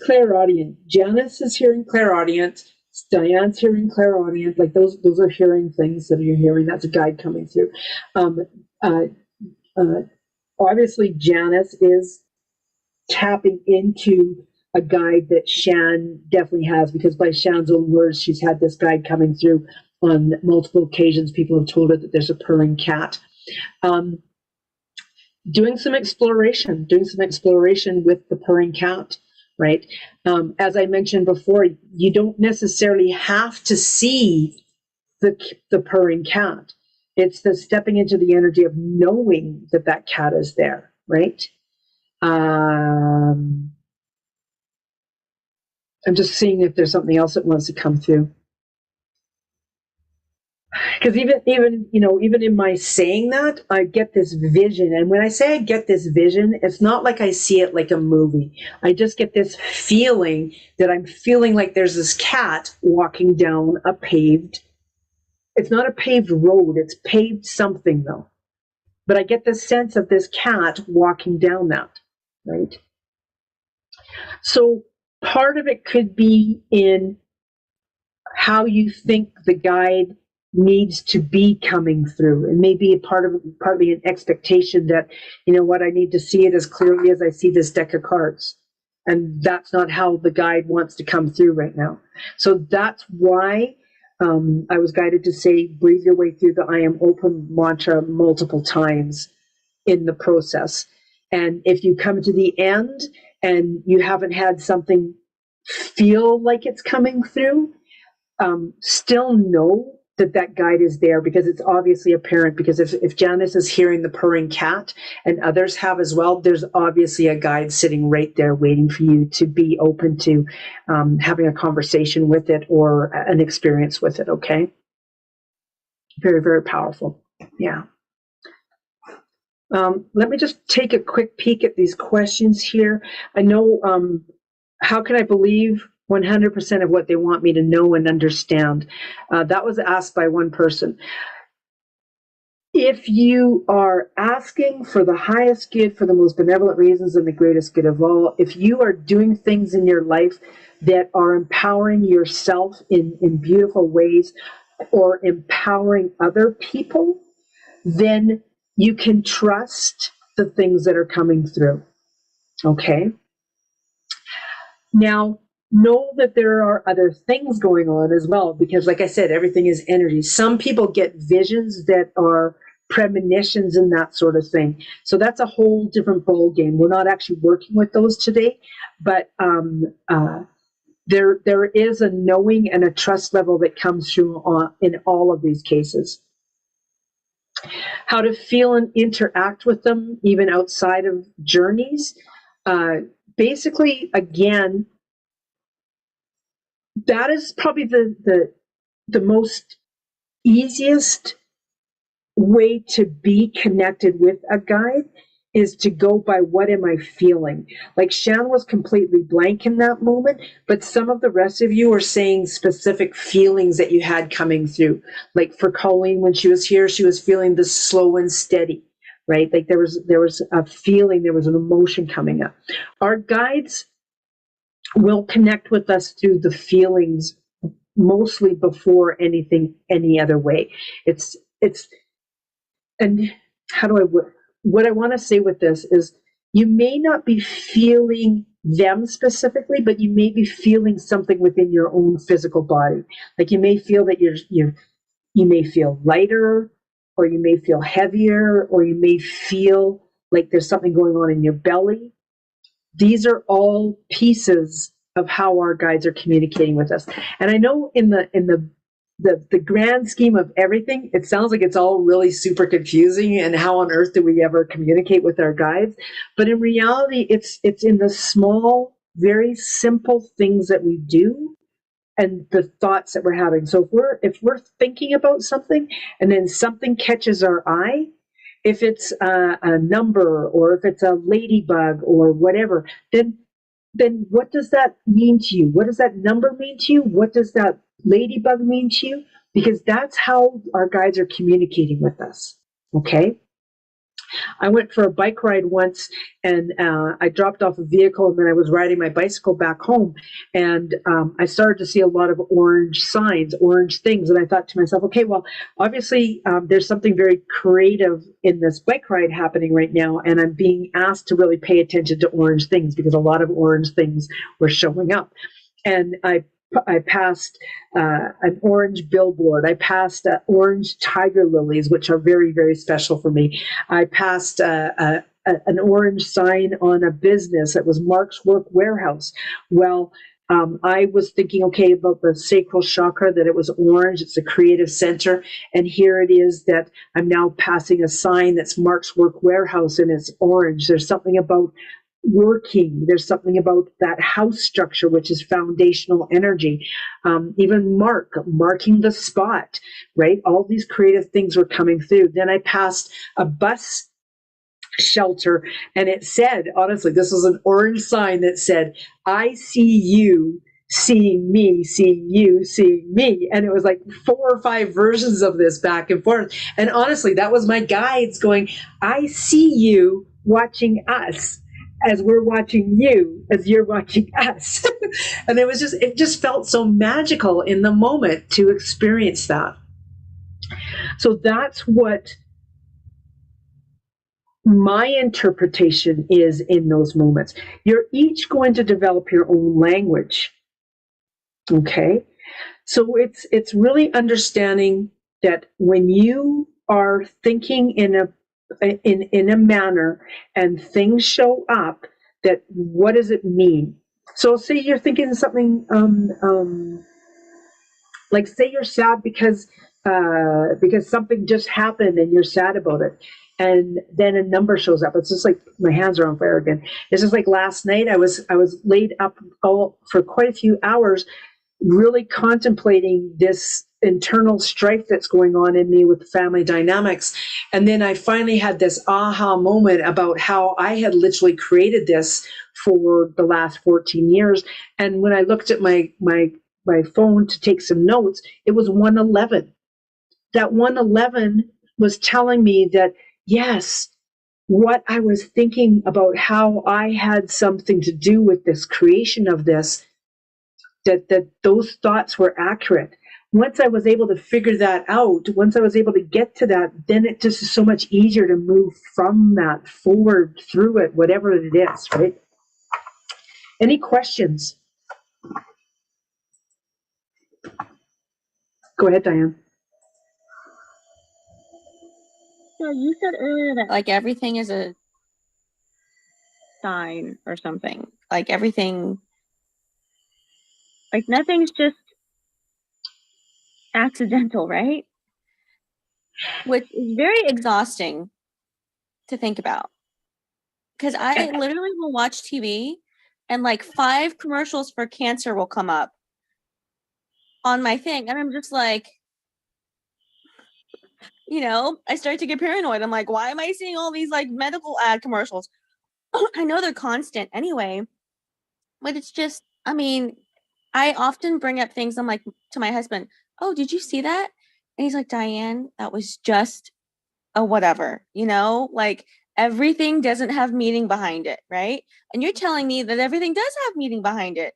clairaudient. Janice is hearing clairaudient. Diane's hearing clairaudient. Like those are hearing things that you're hearing. That's a guide coming through. Obviously, Janice is tapping into a guide that Shan definitely has, because by Shan's own words, she's had this guide coming through on multiple occasions. People have told her that there's a purring cat. Doing some exploration with the purring cat, right? As I mentioned before, you don't necessarily have to see the purring cat. It's the stepping into the energy of knowing that cat is there, right? I'm just seeing if there's something else that wants to come through. Because even in my saying that, I get this vision. And when I say I get this vision, it's not like I see it like a movie. I just get this feeling that I'm feeling like there's this cat walking down a paved, it's not a paved road, it's paved something though. But I get the sense of this cat walking down that, right? So part of it could be in how you think the guide needs to be coming through, and maybe partly an expectation that, you know what, I need to see it as clearly as I see this deck of cards, and that's not how the guide wants to come through right now. So that's why I was guided to say, breathe your way through the I am open mantra multiple times in the process. And if you come to the end and you haven't had something feel like it's coming through, still know that that guide is there, because it's obviously apparent. Because if Janice is hearing the purring cat and others have as well, there's obviously a guide sitting right there waiting for you to be open to having a conversation with it or an experience with it. Okay. Very, very powerful. Yeah. Let me just take a quick peek at these questions here. I know, how can I believe 100% of what they want me to know and understand? That was asked by one person. If you are asking for the highest good for the most benevolent reasons and the greatest good of all, if you are doing things in your life that are empowering yourself in beautiful ways or empowering other people, then you can trust the things that are coming through. Okay? Now, know that there are other things going on as well, because like I said, everything is energy. Some people get visions that are premonitions and that sort of thing. So that's a whole different ball game. We're not actually working with those today, but there is a knowing and a trust level that comes through in all of these cases. How to feel and interact with them, even outside of journeys. Basically, again, that is probably the most easiest way to be connected with a guide, is to go by what am I feeling. Like Shan was completely blank in that moment, but some of the rest of you are saying specific feelings that you had coming through. Like for Colleen, when she was here, she was feeling this slow and steady, right? Like there was a feeling, there was an emotion coming up. Our guides will connect with us through the feelings mostly before anything any other way. And what I want to say with this is, you may not be feeling them specifically, but you may be feeling something within your own physical body. Like you may feel that you may feel lighter, or you may feel heavier, or you may feel like there's something going on in your belly. These are all pieces of how our guides are communicating with us. And I know in the grand scheme of everything, it sounds like it's all really super confusing, and how on earth do we ever communicate with our guides? But in reality, it's in the small, very simple things that we do and the thoughts that we're having. So if we're thinking about something and then something catches our eye, if it's a number or if it's a ladybug or whatever, then what does that mean to you? What does that number mean to you? What does that ladybug mean to you? Because that's how our guides are communicating with us. Okay? I went for a bike ride once, and I dropped off a vehicle, and then I was riding my bicycle back home, and I started to see a lot of orange signs, orange things, and I thought to myself, okay, well, obviously there's something very creative in this bike ride happening right now, and I'm being asked to really pay attention to orange things, because a lot of orange things were showing up. And I passed an orange billboard. I passed orange tiger lilies, which are very, very special for me. I passed an orange sign on a business that was Mark's Work Warehouse. Well, I was thinking, okay, about the sacral chakra, that it was orange. It's a creative center. And here it is that I'm now passing a sign that's Mark's Work Warehouse, and it's orange. There's something about working. There's something about that house structure, which is foundational energy. Even marking the spot, right? All these creative things were coming through. Then I passed a bus shelter, and it said, honestly, this was an orange sign that said, I see you seeing me, seeing you, seeing me. And it was like 4 or 5 versions of this back and forth. And honestly, that was my guides going, I see you watching us as we're watching you, as you're watching us. And it just felt so magical in the moment to experience that. So that's what my interpretation is in those moments. You're each going to develop your own language. Okay? So it's really understanding that when you are thinking in a manner and things show up, that what does it mean? So say you're thinking something like, say you're sad because something just happened and you're sad about it. And then a number shows up. It's just like my hands are on fire again. It's just like last night I was laid up for quite a few hours, really contemplating this internal strife that's going on in me with the family dynamics. And then I finally had this aha moment about how I had literally created this for the last 14 years. And when I looked at my phone to take some notes, it was 111. That 111 was telling me that, yes, what I was thinking about how I had something to do with this creation of this, that those thoughts were accurate. Once I was able to figure that out, once I was able to get to that, then it just is so much easier to move from that forward through it, whatever it is, right? Any questions? Go ahead, Diane. So you said earlier that like everything is a sign or something. Like everything, like nothing's just accidental, right? Which is very exhausting to think about. Because I literally will watch TV and like 5 commercials for cancer will come up on my thing. And I'm just like, I start to get paranoid. I'm like, why am I seeing all these like medical ad commercials? I know they're constant anyway, but it's just, I often bring up things. I'm like to my husband, oh, did you see that? And he's like, Diane, that was just a whatever, like everything doesn't have meaning behind it, right? And you're telling me that everything does have meaning behind it.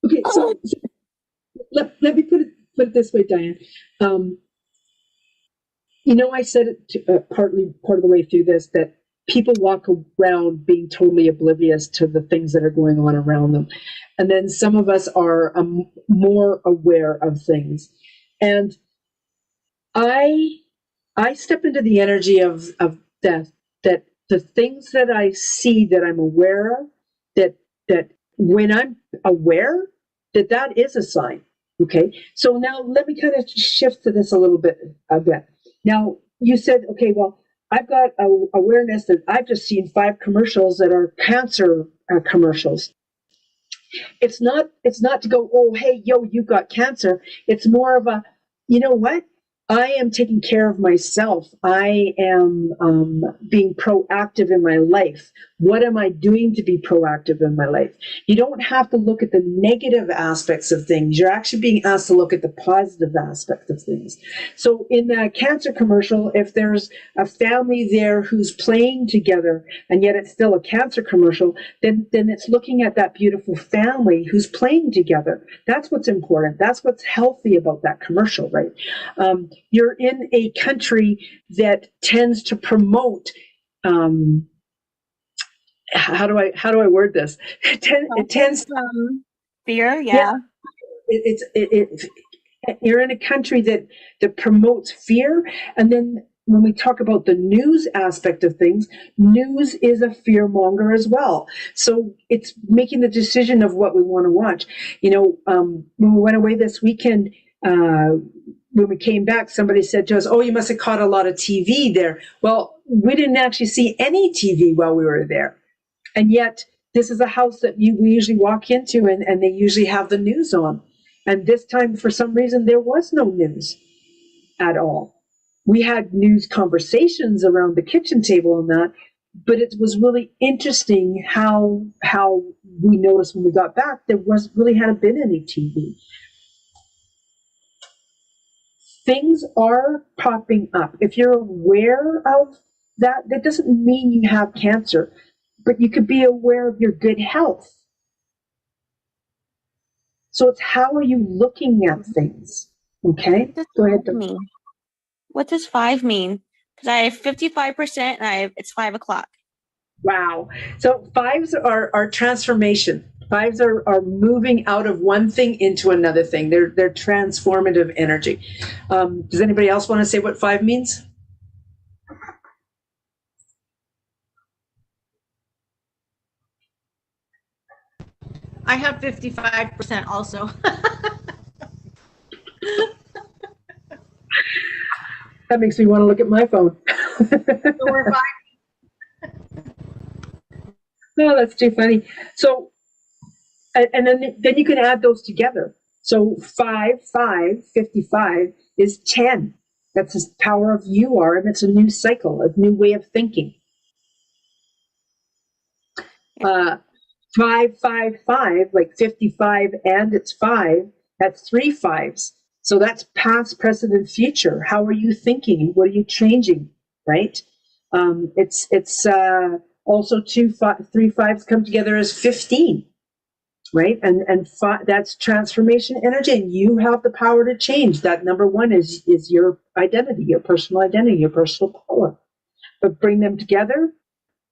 Okay, so let me put it this way, Diane. I said it part of the way through this, that people walk around being totally oblivious to the things that are going on around them. And then some of us are more aware of things. And I step into the energy of that the things that I see that I'm aware of, that when I'm aware, that is a sign. Okay. So now let me kind of shift to this a little bit. Now you said, okay, well, I've got awareness that I've just seen 5 commercials that are cancer commercials. It's not to go, oh, hey, yo, you got cancer. It's more of a, you know what? I am taking care of myself. I am being proactive in my life. What am I doing to be proactive in my life? You don't have to look at the negative aspects of things. You're actually being asked to look at the positive aspects of things. So in that cancer commercial, if there's a family there who's playing together and yet it's still a cancer commercial, then it's looking at that beautiful family who's playing together. That's what's important. That's what's healthy about that commercial, right? You're in a country that tends to promote, how do I word this? It tends from fear, yeah. You're in a country that promotes fear, and then when we talk about the news aspect of things, news is a fear monger as well. So it's making the decision of what we want to watch. When we went away this weekend, when we came back, somebody said to us, oh, you must have caught a lot of TV there. Well, we didn't actually see any TV while we were there. And yet, this is a house that we usually walk into, and they usually have the news on. And this time, for some reason, there was no news at all. We had news conversations around the kitchen table and that, but it was really interesting how we noticed when we got back, there really hadn't been any TV. Things are popping up. If you're aware of that, that doesn't mean you have cancer, but you could be aware of your good health. So it's how are you looking at things? Okay, What does go ahead. 5 mean? What does 5 mean? Because I have 55% and it's 5 o'clock. Wow. So fives are transformation. Fives are moving out of one thing into another thing. They're transformative energy. Does anybody else want to say what 5 means? I have 55% also. That makes me want to look at my phone. So we're 5. Oh, that's too funny. So, and then you can add those together. So 55 is 10. That's the power of you are, and it's a new cycle, a new way of thinking. 555, like 55 and it's 5, that's 3 5s. So that's past, present, and future. How are you thinking? What are you changing, right? It's also 3 5s come together as 15, right? And that's transformation energy, and you have the power to change. That number 1 is your identity, your personal identity, your personal power. But bring them together.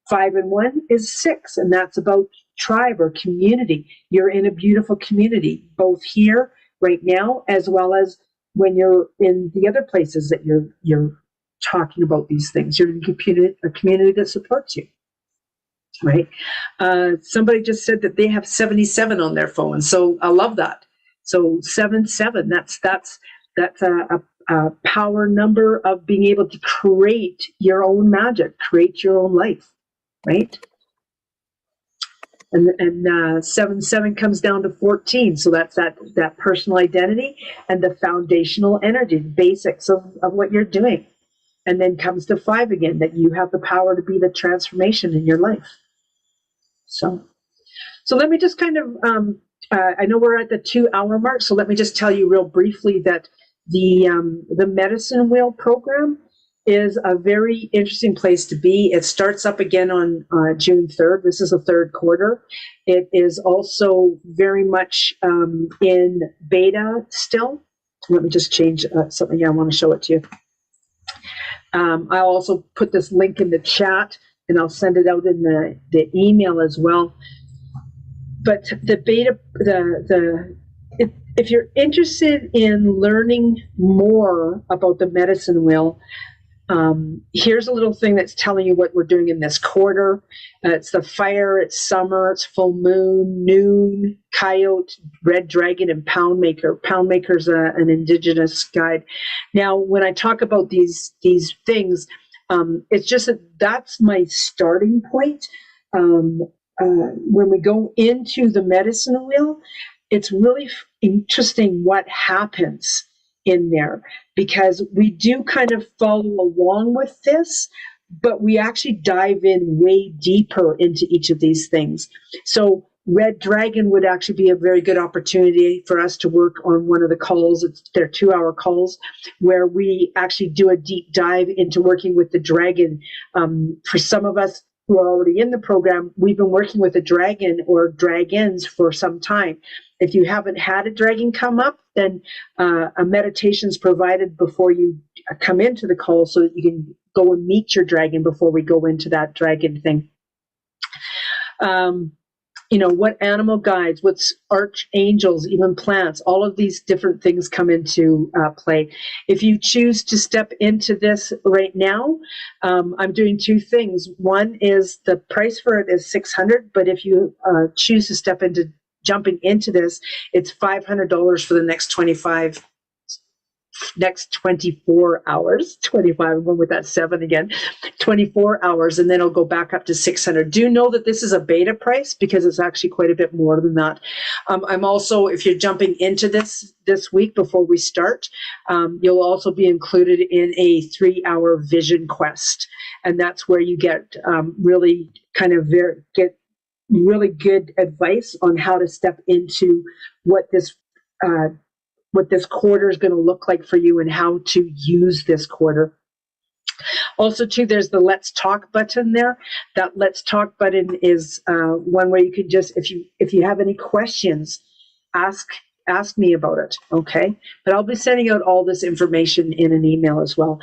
5 and 1 is 6, and that's about tribe or community. You're in a beautiful community, both here right now, as well as when you're in the other places that you're talking about these things. You're in a community that supports you, right? Somebody just said that they have 77 on their phone, so I love that. So 77, that's a power number of being able to create your own magic, create your own life, right? And 7 comes down to 14, so that's that personal identity and the foundational energy, the basics of what you're doing. And then comes to 5 again, that you have the power to be the transformation in your life. So let me just kind of, I know we're at the 2-hour mark, so let me just tell you real briefly that the Medicine Wheel program is a very interesting place to be. It starts up again on June 3rd. This is the 3rd quarter. It is also very much in beta still. Let me just change something here. I want to show it to you. I'll also put this link in the chat, and I'll send it out in the email as well. But the beta, if you're interested in learning more about the Medicine Wheel, here's a little thing that's telling you what we're doing in this quarter. It's the fire, it's summer, it's full moon, noon, coyote, red dragon, and pound maker. Pound maker's an indigenous guide. Now, when I talk about these things, it's just that's my starting point. When we go into the Medicine Wheel, it's really interesting what happens in there, because we do kind of follow along with this, but we actually dive in way deeper into each of these things. So Red Dragon would actually be a very good opportunity for us to work on one of the calls. They're 2-hour calls where we actually do a deep dive into working with the dragon. For some of us who are already in the program, we've been working with a dragon or dragons for some time. If you haven't had a dragon come up, then a meditation is provided before you come into the call so that you can go and meet your dragon before we go into that dragon thing. What animal guides, what's archangels, even plants, all of these different things come into play. If you choose to step into this right now, I'm doing 2 things. One is the price for it is $600, but if you choose to jumping into this, it's $500 for the next 25 next 24 hours, 25, I'm going with that 7 again, 24 hours, and then it'll go back up to 600. Do know that this is a beta price because it's actually quite a bit more than that. I'm also, if you're jumping into this week before we start, you'll also be included in a 3-hour vision quest. And that's where you get really kind of get really good advice on how to step into what this quarter is going to look like for you and how to use this quarter. Also, too, there's the Let's Talk button there. That Let's Talk button is one where you can just, if you have any questions, ask me about it, okay? But I'll be sending out all this information in an email as well.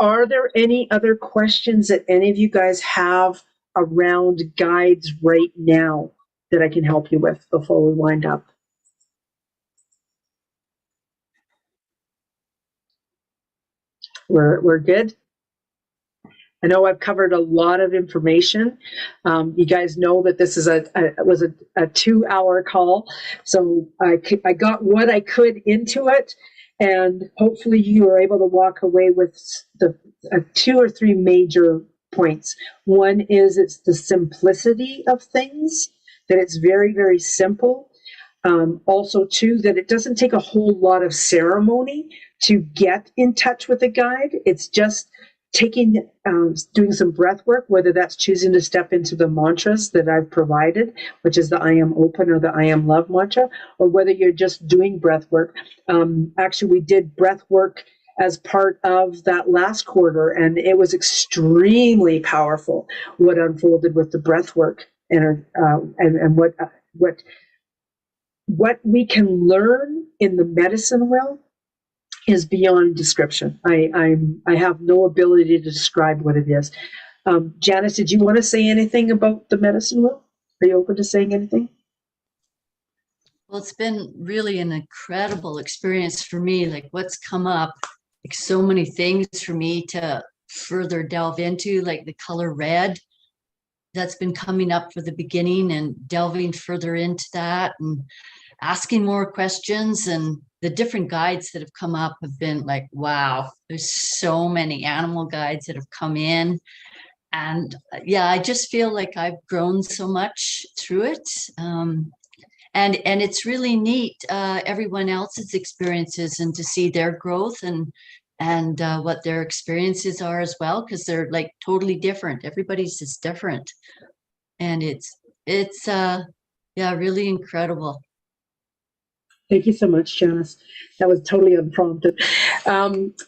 Are there any other questions that any of you guys have around guides right now that I can help you with before we wind up? We're good. I know I've covered a lot of information. You guys know that this is was a 2-hour call, so I got what I could into it, and hopefully you were able to walk away with the 2 or 3 major points. One is it's the simplicity of things, that it's very, very simple. Also, too, that it doesn't take a whole lot of ceremony to get in touch with a guide. It's just doing some breath work, whether that's choosing to step into the mantras that I've provided, which is the I am open or the I am love mantra, or whether you're just doing breath work. Actually, we did breath work as part of that last quarter, and it was extremely powerful what unfolded with the breath work and what we can learn in the medicine wheel is beyond description. I have no ability to describe what it is. Janice, did you want to say anything about the medicine wheel? Are you open to saying anything? Well, it's been really an incredible experience for me. Like what's come up, like so many things for me to further delve into, like the color red that's been coming up for the beginning, and delving further into that and asking more questions. And the different guides that have come up have been like, wow, there's so many animal guides that have come in. And yeah, I just feel like I've grown so much through it. And it's really neat, everyone else's experiences, and to see their growth and what their experiences are as well, because they're like totally different. Everybody's just different. And it's yeah, really incredible. Thank you so much, Janice. That was totally unprompted.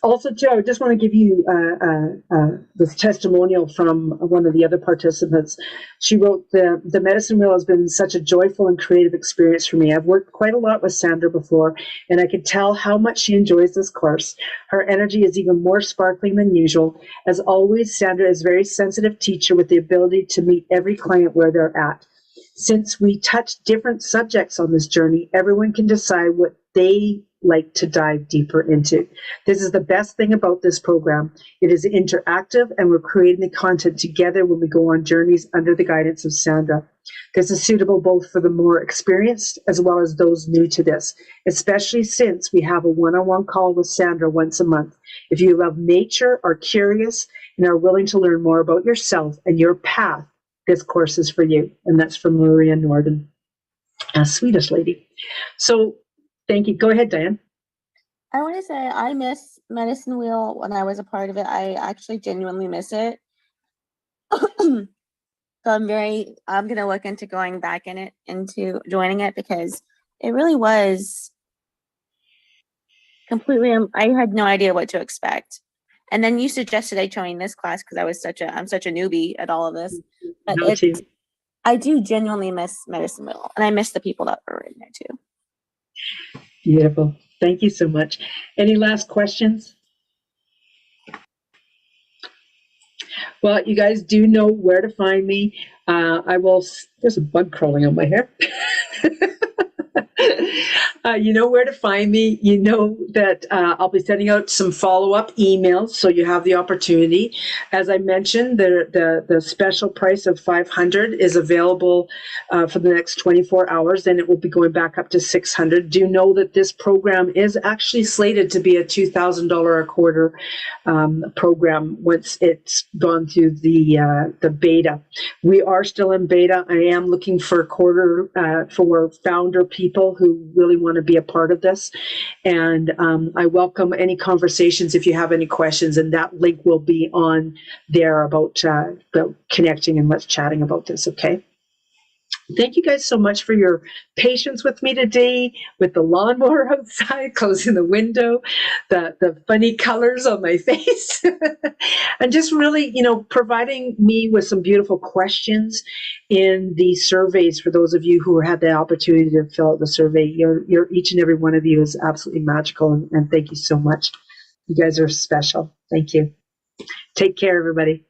Also, Joe, I just want to give you this testimonial from one of the other participants. She wrote, the medicine wheel has been such a joyful and creative experience for me. I've worked quite a lot with Sandra before, and I can tell how much she enjoys this course. Her energy is even more sparkling than usual. As always, Sandra is a very sensitive teacher with the ability to meet every client where they're at. Since we touch different subjects on this journey, everyone can decide what they like to dive deeper into. This is the best thing about this program. It is interactive, and we're creating the content together when we go on journeys under the guidance of Sandra. This is suitable both for the more experienced as well as those new to this, especially since we have a one-on-one call with Sandra once a month. If you love nature, are curious, and are willing to learn more about yourself and your path, this course is for you. And that's from Maria Norden, a Swedish lady. So thank you. Go ahead, Diane. I want to say I miss Medicine Wheel when I was a part of it. I actually genuinely miss it. So I'm going to look into going back into joining it, because it really was completely, I had no idea what to expect. And then you suggested I join this class because I'm such a newbie at all of this. But I do genuinely miss Medicine Wheel, and I miss the people that were in there too. Beautiful. Thank you so much. Any last questions? Well, you guys do know where to find me. There's a bug crawling on my hair. You know where to find me. You know that I'll be sending out some follow-up emails, so you have the opportunity. As I mentioned, the special price of $500 is available for the next 24 hours. Then it will be going back up to $600. Do know that this program is actually slated to be a $2,000 a quarter program once it's gone through the beta. We are still in beta. I am looking for for founder people who really want to be a part of this. And I welcome any conversations if you have any questions, and that link will be on there about the connecting and let's chatting about this, okay? Thank you guys so much for your patience with me today, with the lawnmower outside, closing the window, the funny colors on my face, and just really, providing me with some beautiful questions in the surveys. For those of you who had the opportunity to fill out the survey, each and every one of you is absolutely magical, and thank you so much. You guys are special. Thank you. Take care, everybody.